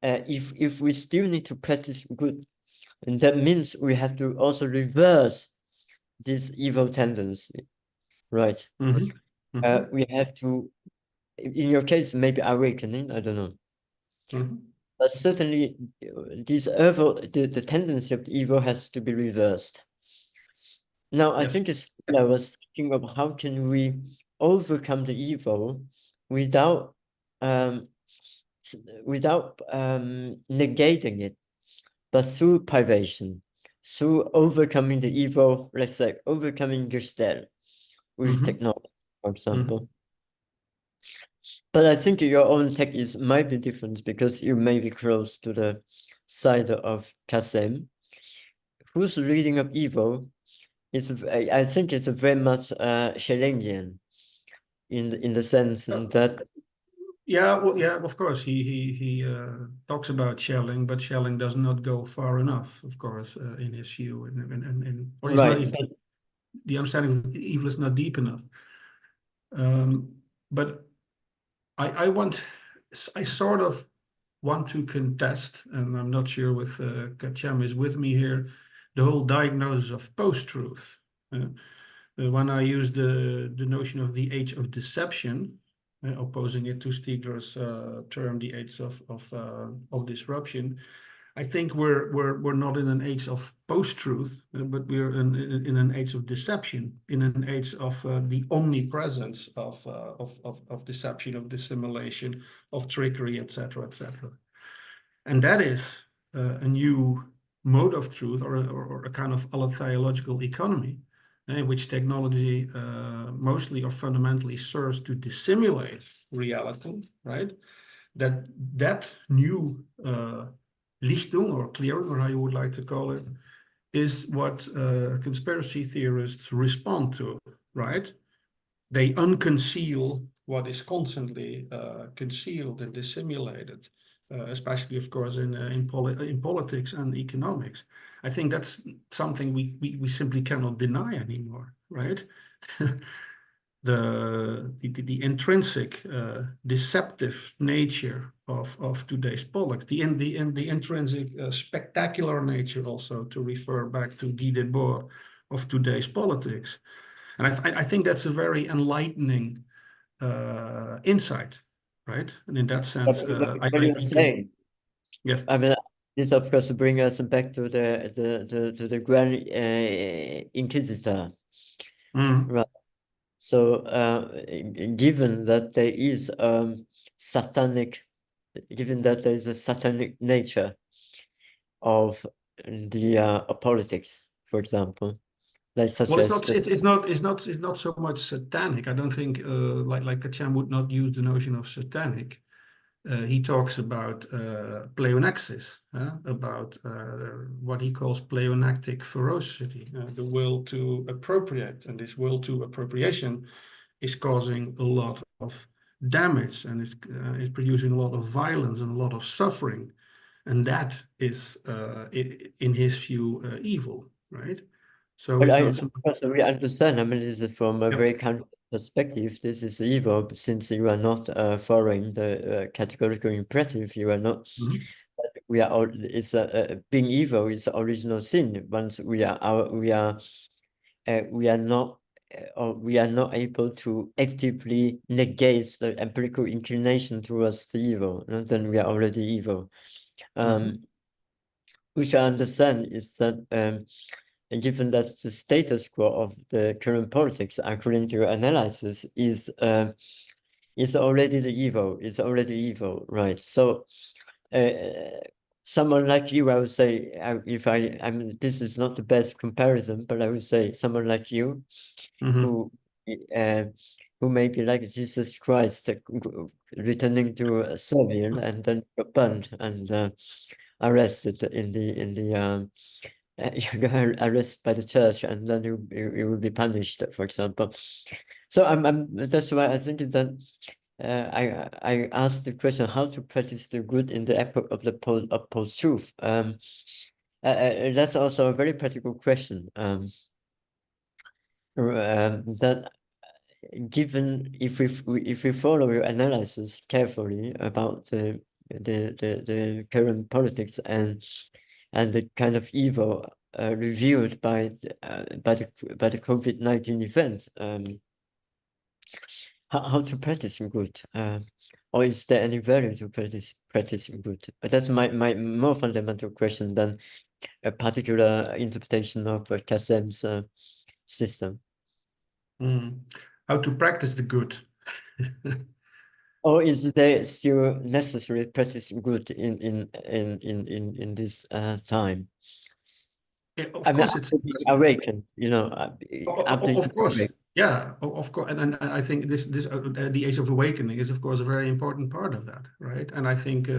A: if we still need to practice good, and that means we have to also reverse this evil tendency, right? We have to, in your case, maybe awakening, I don't know. But certainly the tendency of the evil has to be reversed. Now, I think I was thinking of how can we overcome the evil without negating it, but through privation, through overcoming the evil, let's say overcoming Gestalt with technology, for example. But I think your own take might be different because you may be close to the side of Kasem, whose reading of evil is, I think, it's very much Schellingian in the sense that.
B: Yeah, well, yeah, of course, he talks about Schelling, but Schelling does not go far enough, of course, in his view, or he's not.
A: Right.
B: The understanding of evil is not deep enough. But I sort of want to contest, and I'm not sure with Kachem is with me here, the whole diagnosis of post-truth. When I use the notion of the age of deception, opposing it to Stiegler's term, the age of disruption, I think we're not in an age of post-truth, but we're in an age of deception, in an age of the omnipresence of deception, of dissimulation, of trickery, etc., etc. And that is a new mode of truth, or a kind of allotheological economy, which technology mostly or fundamentally serves to dissimulate reality, right? That new Lichtung or clearing, or how you would like to call it, is what conspiracy theorists respond to, right? They unconceal what is constantly concealed and dissimulated, especially, of course, in politics and economics. I think that's something we simply cannot deny anymore, right? The intrinsic deceptive nature of today's politics, the intrinsic spectacular nature, also to refer back to Guy Debord, of today's politics. And I think that's a very enlightening insight, right? And in that sense,
A: What you're saying,
B: yes.
A: I mean, this of course bring us back to the Grand Inquisitor, right? So, given that there is given that there is a satanic nature of the politics, for example, like such
B: Well,
A: as
B: it's not so much satanic. I don't think like Kachem would not use the notion of satanic. He talks about pleonexis, about what he calls pleonectic ferocity, the will to appropriate, and this will to appropriation is causing a lot of damage, and is producing a lot of violence and a lot of suffering, and that is, in his view, evil, right? So
A: But
B: it's
A: I
B: not so.
A: personally understand. I mean, this is from a
B: Yep.
A: very kind perspective. This is evil since you are not following the categorical imperative. You are not.
B: Mhm.
A: We are all. It's being evil is original sin. Once we are not. Or we are not able to actively negate the empirical inclination towards the evil, then we are already evil. Which I understand is that given that the status quo of the current politics, according to your analysis, is already the evil. It's already evil, right? So, someone like you, I would say, I mean, this is not the best comparison, but I would say someone like you, who may be like Jesus Christ, returning to Servian and then burned and arrested in the you are arrested by the church, and then you will be punished, for example. So that's why I think that I asked the question how to practice the good in the epoch of the post-truth. That's also a very practical question. That given if we follow your analysis carefully about the current politics and the kind of evil revealed by the COVID-19 event, how to practice good, or is there any value to practicing good? That's my more fundamental question than a particular interpretation of Kasem's system.
B: How to practice the good.
A: Or is there still necessary practicing good in this time?
B: Of
A: I mean,
B: course, it's
A: after being awakened, after
B: of course. Yeah, of course, and I think this the Age of Awakening is of course a very important part of that, right? And I think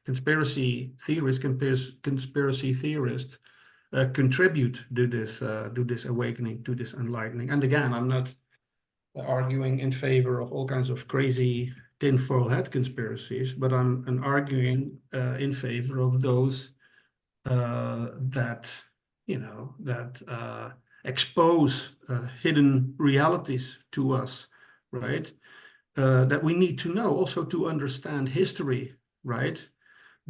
B: conspiracy theorists contribute to this awakening, to this enlightening. And again, I'm not arguing in favor of all kinds of crazy tinfoil hat conspiracies, but I'm arguing in favor of those that expose hidden realities to us, right? That we need to know also to understand history, right?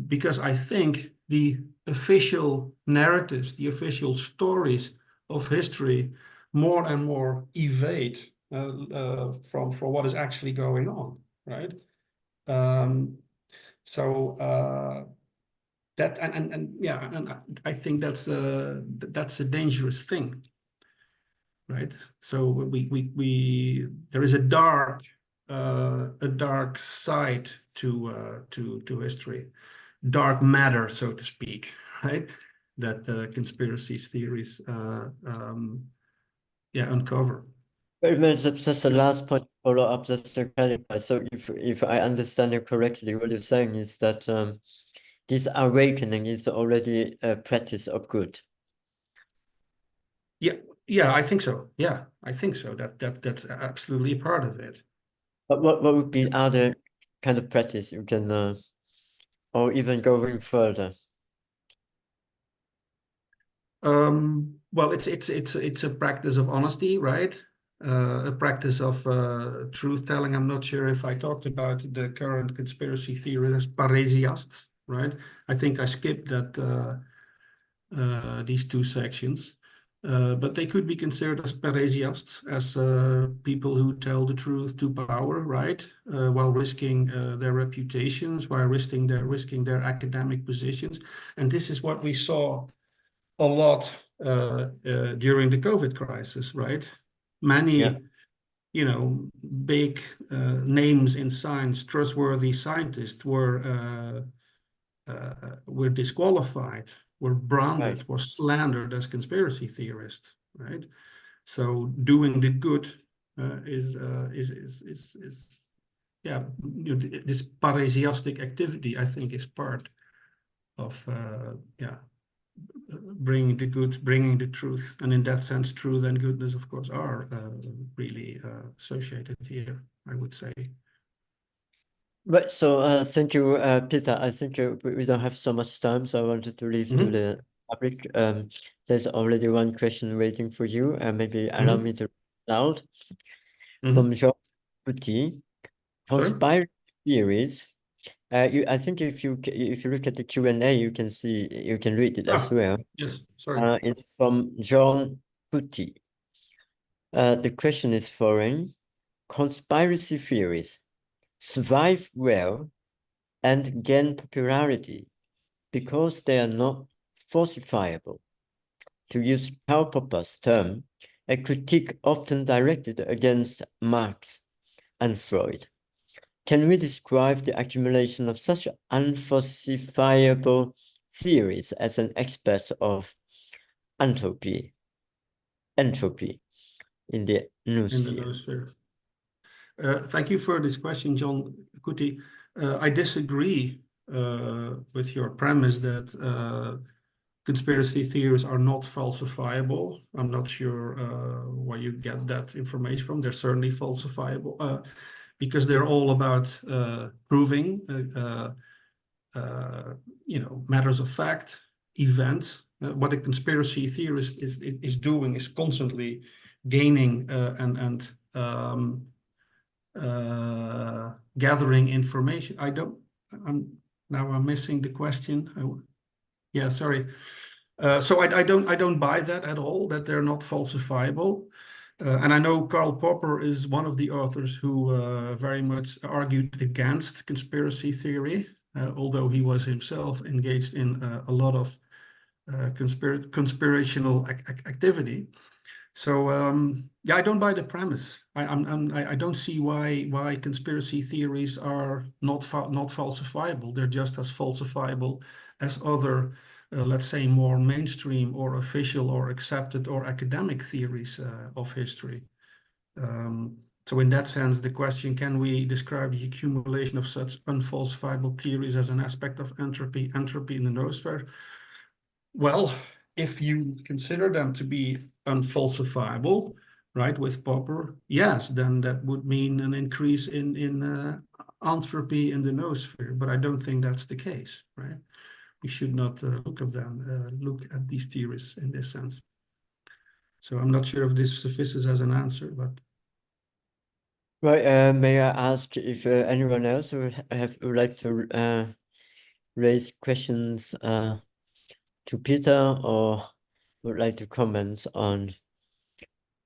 B: Because I think the official narratives, the official stories of history more and more evade from what is actually going on, right? So that and yeah, and I think that's a dangerous thing, right? So we there is a dark side to history, dark matter, so to speak, right? That conspiracy theories uncover.
A: Very much, just the last point to follow up, just to clarify. So if I understand you correctly, what you're saying is that this awakening is already a practice of good.
B: Yeah, I think so. Yeah, I think so. That's absolutely a part of it.
A: But what would be other kind of practice you can, or even going further?
B: Well, it's a practice of honesty, right? A practice of truth telling. I'm not sure if I talked about the current conspiracy theorists, parrhesiasts, right? I think I skipped that these two sections, but they could be considered as parrhesiasts, as people who tell the truth to power, right? While risking their reputations, while risking their academic positions, and this is what we saw a lot during the COVID crisis, right? Many, big names in science, trustworthy scientists were disqualified, were branded,
A: Right.
B: were slandered as conspiracy theorists, right? So doing the good is this parrhesiastic activity, I think, is part of bringing the good, bringing the truth. And in that sense, truth and goodness, of course, are really associated here, I would say.
A: Right. So thank you, Peter. I think we don't have so much time, so I wanted to leave to the public. There's already one question waiting for you. Maybe allow me to read out from Jean Petit. Conspiracy theories. I think if you look at the Q&A, you can read it as well.
B: Yes, sorry.
A: It's from John Putti. The question is foreign. Conspiracy theories survive well and gain popularity because they are not falsifiable. To use Karl Popper's term, a critique often directed against Marx and Freud. Can we describe the accumulation of such unfalsifiable theories as an expert of entropy in the noosphere?
B: Thank you for this question, John Kuti. I disagree with your premise that conspiracy theories are not falsifiable. I'm not sure where you get that information from. They're certainly falsifiable because they're all about proving, matters of fact, events. What a conspiracy theorist is doing is constantly gaining and gathering information. I'm missing the question. Yeah, sorry. So I don't buy that at all, that they're not falsifiable. And I know Karl Popper is one of the authors who very much argued against conspiracy theory, although he was himself engaged in a lot of conspirational activity. So I don't buy the premise. I don't see why conspiracy theories are not falsifiable. They're just as falsifiable as other, let's say, more mainstream or official or accepted or academic theories of history. So in that sense, the question, can we describe the accumulation of such unfalsifiable theories as an aspect of entropy in the noosphere? Well, if you consider them to be unfalsifiable, right, with Popper, yes, then that would mean an increase in entropy in the noosphere, but I don't think that's the case, right? We should not look at these theories in this sense. So I'm not sure if this suffices as an answer, but
A: Right, may I ask if anyone else would like to raise questions to Peter, or would like to comment on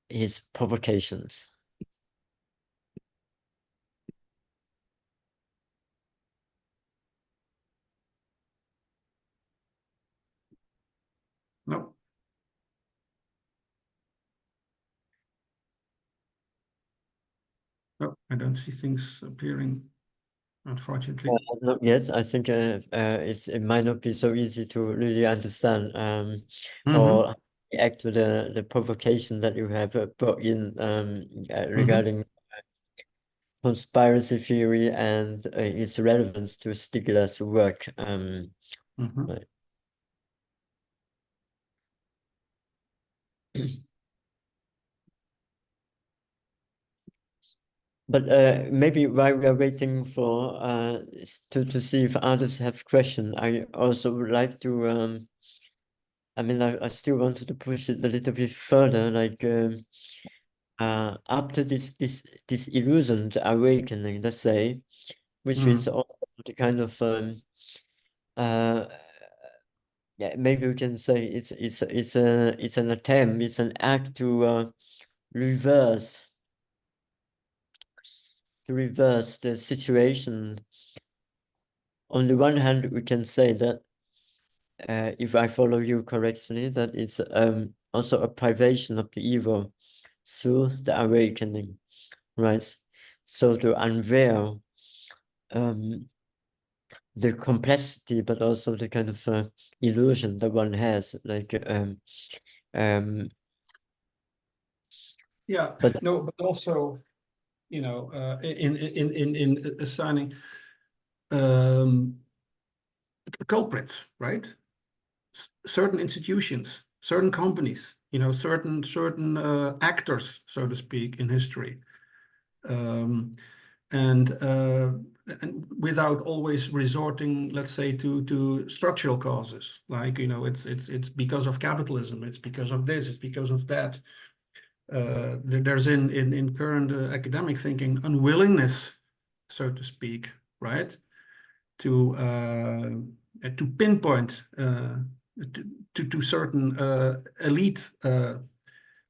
A: his provocations?
B: no. No, I don't see things appearing, unfortunately.
A: Not yet. I think it might not be so easy to really understand or react to the provocation that you have brought in regarding conspiracy theory and its relevance to Stiegler's work. Right. But maybe while we are waiting for to see if others have questions, I also would like to I mean, I still wanted to push it a little bit further, like after this disillusioned awakening, let's say, which is also the kind of yeah, maybe we can say it's an attempt, it's an act to reverse the situation. On the one hand, we can say that if I follow you correctly, that it's also a privation of the evil through the awakening, right? So to unveil the complexity, but also the kind of illusion that one has, like
B: yeah,
A: but
B: no, but also, you know, in assigning culprits, right? Certain institutions, certain companies, you know, certain actors, so to speak, in history, and without always resorting, let's say, to structural causes, like, you know, it's because of capitalism, it's because of this, it's because of that. There's in current academic thinking unwillingness, so to speak, right, to pinpoint to certain elite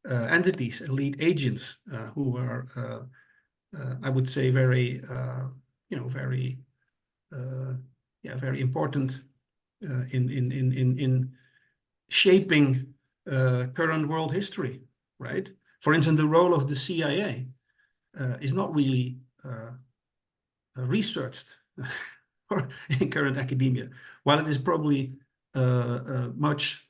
B: entities, elite agents who are, I would say, very, you know, very, yeah, very important in shaping current world history, right? For instance, the role of the CIA is not really researched or in current academia, while it is probably much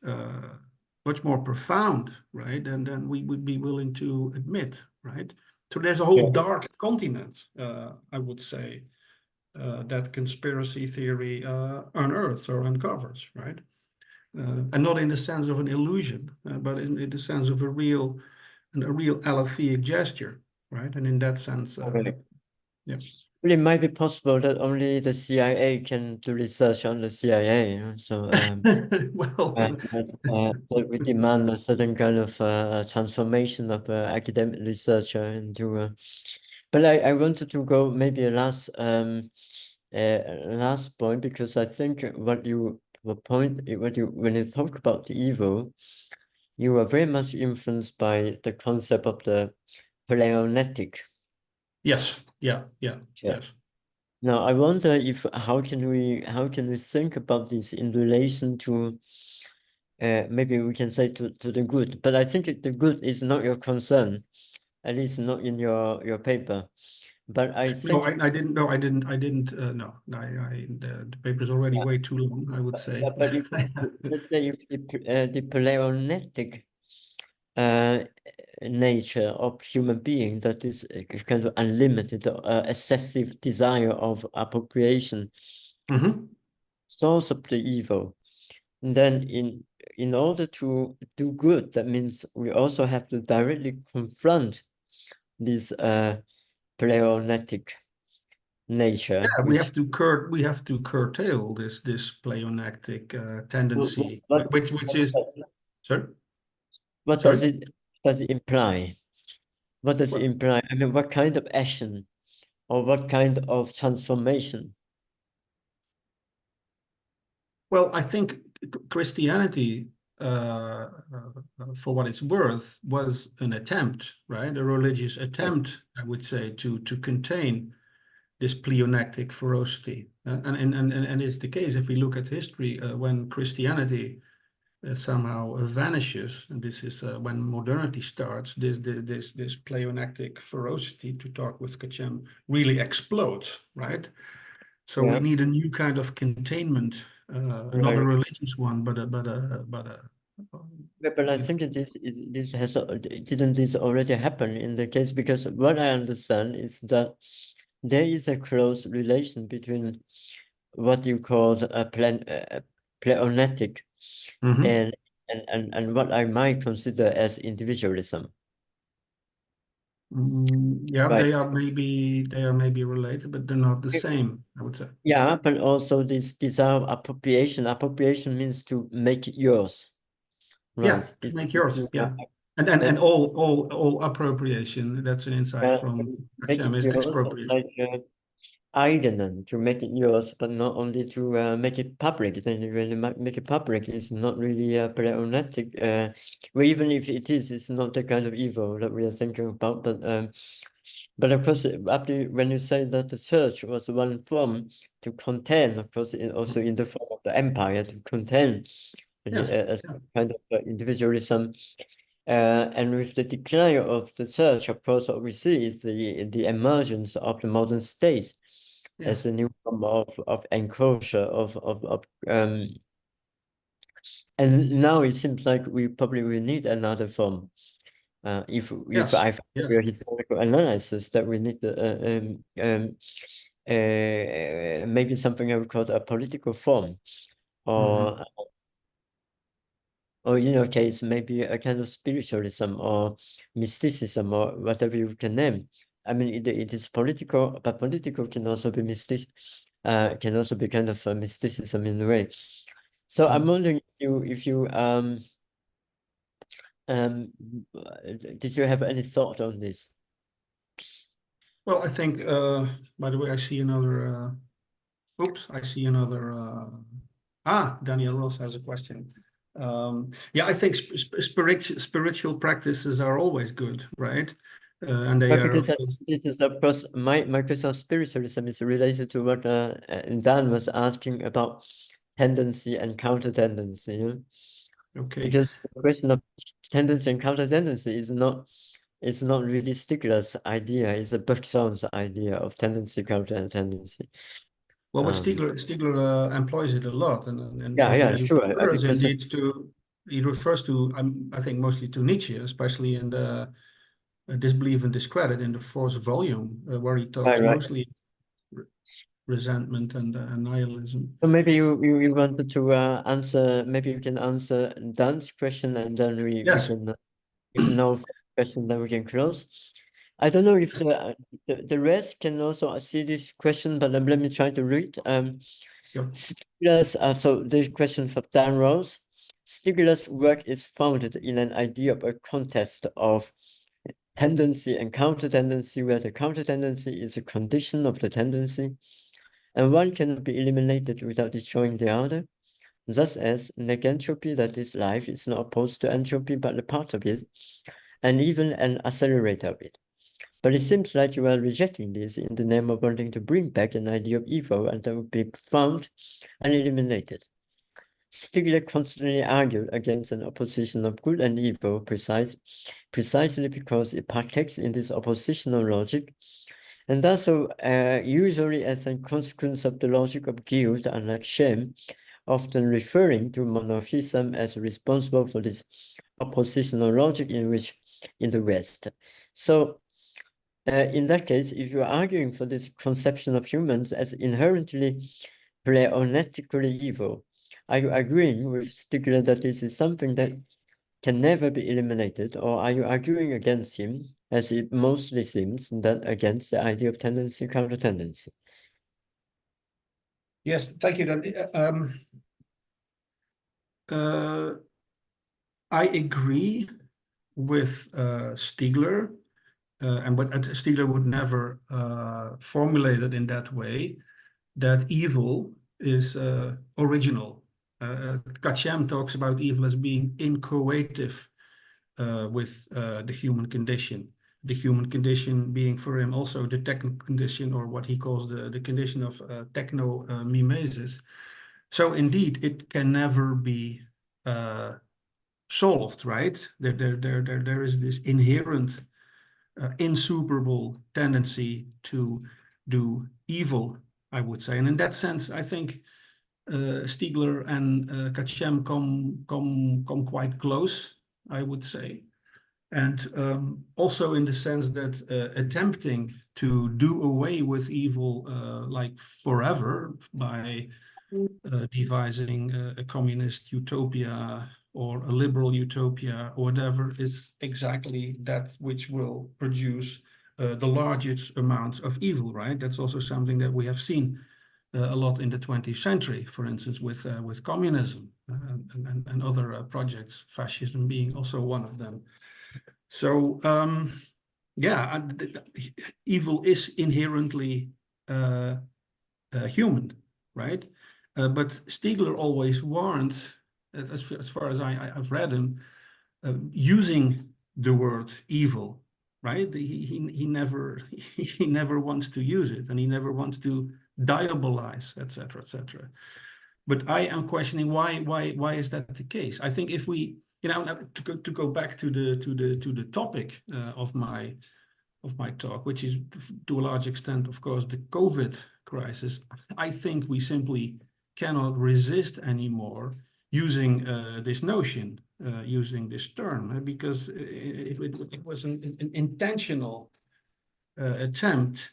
B: more profound, right? And then we would be willing to admit, right? So there's a whole dark continent, I would say, that conspiracy theory unearths or uncovers, right? And not in the sense of an illusion, but in the sense of a real aletheic gesture, right? And in that sense, yeah.
A: well, it might be possible that only the CIA can do research on the CIA. You know? So
B: well,
A: that would demand a certain kind of transformation of academic researcher into. But I wanted to go maybe a last point, because I think when you talk about the evil, you are very much influenced by the concept of the pleonetic.
B: yes, yeah, yes.
A: Now I wonder if how can we think about this in relation to maybe we can say to the good, but I think the good is not your concern, at least not in your paper. But I think
B: No, I didn't. No, I didn't. No, the paper is already way too long, I would say.
A: but if, let's say if the pleonetic nature of human being, that is a kind of unlimited, excessive desire of appropriation, source of the evil. And then in order to do good, that means we also have to directly confront this pleonetic nature.
B: Yeah, we have to curtail this pleonectic tendency, which is sorry.
A: What
B: Sorry?
A: does it imply? What does it imply? I mean, what kind of action or what kind of transformation?
B: Well, I think Christianity, for what it's worth, was an attempt, right? A religious attempt, I would say, to contain this pleonectic ferocity. And it's the case if we look at history, when Christianity somehow vanishes, and this is when modernity starts, this pleonectic ferocity, to talk with Kachem, really explodes, right? So we need a new kind of containment, not a religious one, but
A: I think that didn't this already happen in the case? Because what I understand is that there is a close relation between what you call a pleonetic and what I might consider as individualism.
B: Yeah,
A: right.
B: they are maybe related, but they're not the same, I would say.
A: Yeah, but also this desire of appropriation. Appropriation means to make it yours. Right.
B: Yeah, to make yours. Yeah. And all appropriation, that's an insight from
A: make
B: Hashem,
A: it
B: is
A: yours,
B: expropriation.
A: like Eidenon, to make it yours, but not only to make it public. Then you really make it public is not really pleonetic. Well, even if it is, it's not the kind of evil that we are thinking about. But of course, after when you say that the church was one form to contain, of course, also in the form of the empire to contain as kind of individualism. And with the decline of the church, of course, what we see is the emergence of the modern state as a new form of enclosure and now it seems like we probably will need another form. If I follow your historical analysis, that we need maybe something I would call a political form, or in your case, maybe a kind of spiritualism or mysticism or whatever you can name. I mean, it is political, but political can also be can also be kind of a mysticism in a way. So I'm wondering if you did you have any thought on this?
B: Well, I think, by the way, I see another, Daniel Ross has a question. Yeah, I think spiritual practices are always good, right? And they are,
A: it is, of course, my question of spiritualism is related to what Dan was asking about tendency and counter tendency. You know?
B: Okay.
A: Because the question of tendency and counter tendency is not really Stiegler's idea, it's a Bergson's idea of tendency, counter tendency.
B: Well, but Stiegler employs it a lot, and
A: sure.
B: He refers to, I think, mostly to Nietzsche, especially in the Disbelief and Discredit in the fourth volume, where he talks mostly resentment and nihilism.
A: So maybe you wanted to answer. Maybe you can answer Dan's question, and then we can, if no question, then we can close. I don't know if the rest can also see this question, but let me try to read. Stiegler's, so the question from Dan Rose. Stiegler's work is founded in an idea of a contest of tendency and counter tendency, where the counter tendency is a condition of the tendency, and one cannot be eliminated without destroying the other. Thus, as negentropy, that is, life, is not opposed to entropy, but a part of it, and even an accelerator of it. But it seems like you are rejecting this in the name of wanting to bring back an idea of evil, and that would be found and eliminated. Stiegler constantly argued against an opposition of good and evil, precisely because it partakes in this oppositional logic, and thus, usually as a consequence of the logic of guilt, unlike shame, often referring to monotheism as responsible for this oppositional logic in the West. So in that case, if you're arguing for this conception of humans as inherently pleonetically evil, are you agreeing with Stiegler that this is something that can never be eliminated, or are you arguing against him, as it mostly seems, that against the idea of tendency counter-tendency?
B: Yes, thank you. I agree with Stiegler, but Stiegler would never formulate it in that way, that evil is original. Kachem talks about evil as being inchoative with the human condition. The human condition being for him also the technical condition, or what he calls the condition of techno-mimesis. So indeed, it can never be solved, right? There is this inherent insuperable tendency to do evil, I would say. And in that sense, I think Stiegler and Kachem come quite close, I would say. And also in the sense that attempting to do away with evil like forever by devising a communist utopia or a liberal utopia or whatever is exactly that which will produce the largest amounts of evil, right? That's also something that we have seen a lot in the 20th century, for instance, with communism and other projects, fascism being also one of them. So yeah, evil is inherently human, right? But Stiegler always warned, as far as I've read him, using the word evil, right? He never he never wants to use it, and he never wants to diabolize, etc., etc. But I am questioning why is that the case? I think if we, to go back to the topic of my talk, which is to a large extent, of course, the COVID crisis, I think we simply cannot resist anymore using this notion, using this term, because it was an intentional attempt,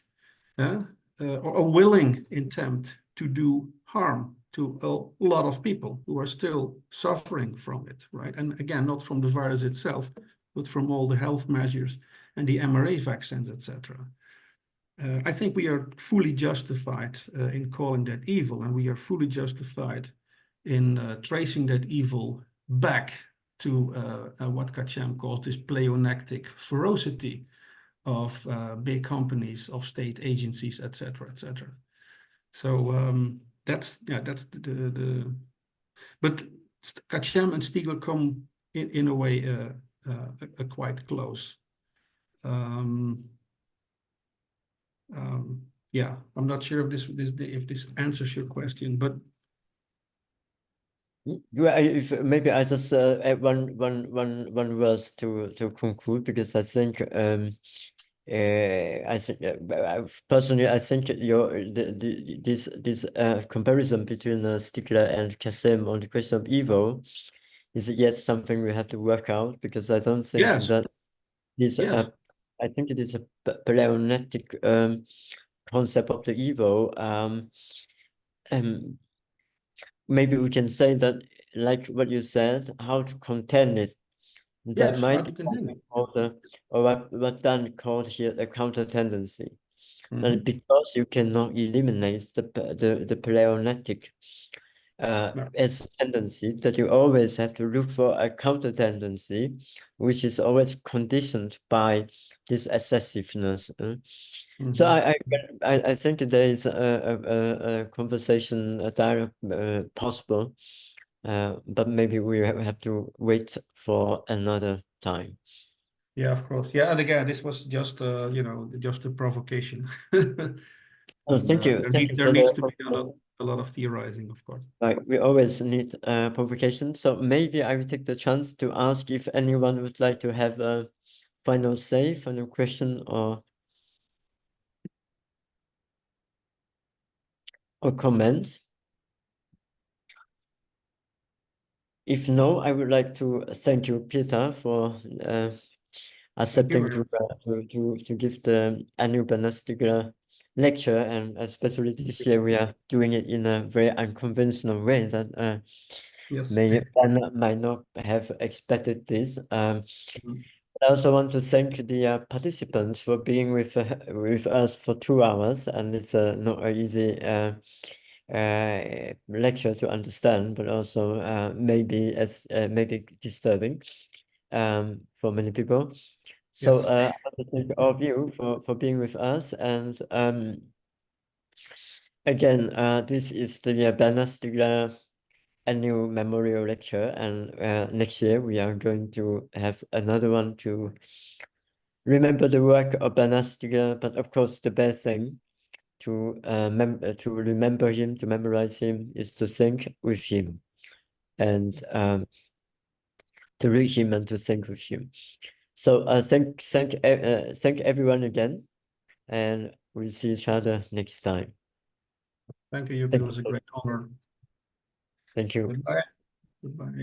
B: or a willing attempt to do harm to a lot of people who are still suffering from it, right? And again, not from the virus itself, but from all the health measures and the mRNA vaccines, etc. I think we are fully justified in calling that evil, and we are fully justified in tracing that evil back to what Kachem calls this pleonectic ferocity of big companies, of state agencies, etc., etc. So that's the. But Kachem and Stiegler come in a way quite close. Yeah, I'm not sure if this answers your question, but
A: yeah, if maybe I just add one verse to conclude, because I think personally I think this comparison between Stiegler and Kasem on the question of evil is yet something we have to work out, because I don't think
B: yes,
A: that this
B: yes,
A: I think it is a pleonetic concept of the evil. Maybe we can say that, like what you said, how to contain it. That
B: yes, how
A: might
B: to
A: be
B: continue.
A: called or what Dan called here a counter tendency. And
B: Mhm.
A: because you cannot eliminate the pleonetic
B: Yeah.
A: as tendency, that you always have to look for a counter tendency, which is always conditioned by this excessiveness. So
B: Mhm.
A: I think there is a conversation, a dialogue possible, but maybe we have to wait for another time.
B: Yeah, of course. Yeah, and again, this was just just a provocation.
A: Oh,
B: And
A: thank you. Thank you
B: there
A: for
B: needs to be
A: the
B: a lot of theorizing, of course.
A: like we always need provocation. So maybe I will take the chance to ask if anyone would like to have a final say, final question, or comment.
B: If no, I would like to thank you, Pieter, for accepting to give the annual Bernard Stiegler lecture, and especially this year we are doing it in a very unconventional way that might not have expected this. I also want to thank the participants for being with us for 2 hours, and it's not an easy lecture to understand, but also maybe disturbing for many people. So I want to thank all of you for being with us, and again, this is the Bernard Stiegler annual memorial lecture, and next year we are going to have another one to remember the work of Bernard Stiegler, but of course the best thing to remember him, to memorize him, is to think with him, and to read him and to think with him. So thank everyone again, and we'll see each other next time.
C: Thank you. It was a great honor.
B: Thank you.
C: Goodbye. Goodbye.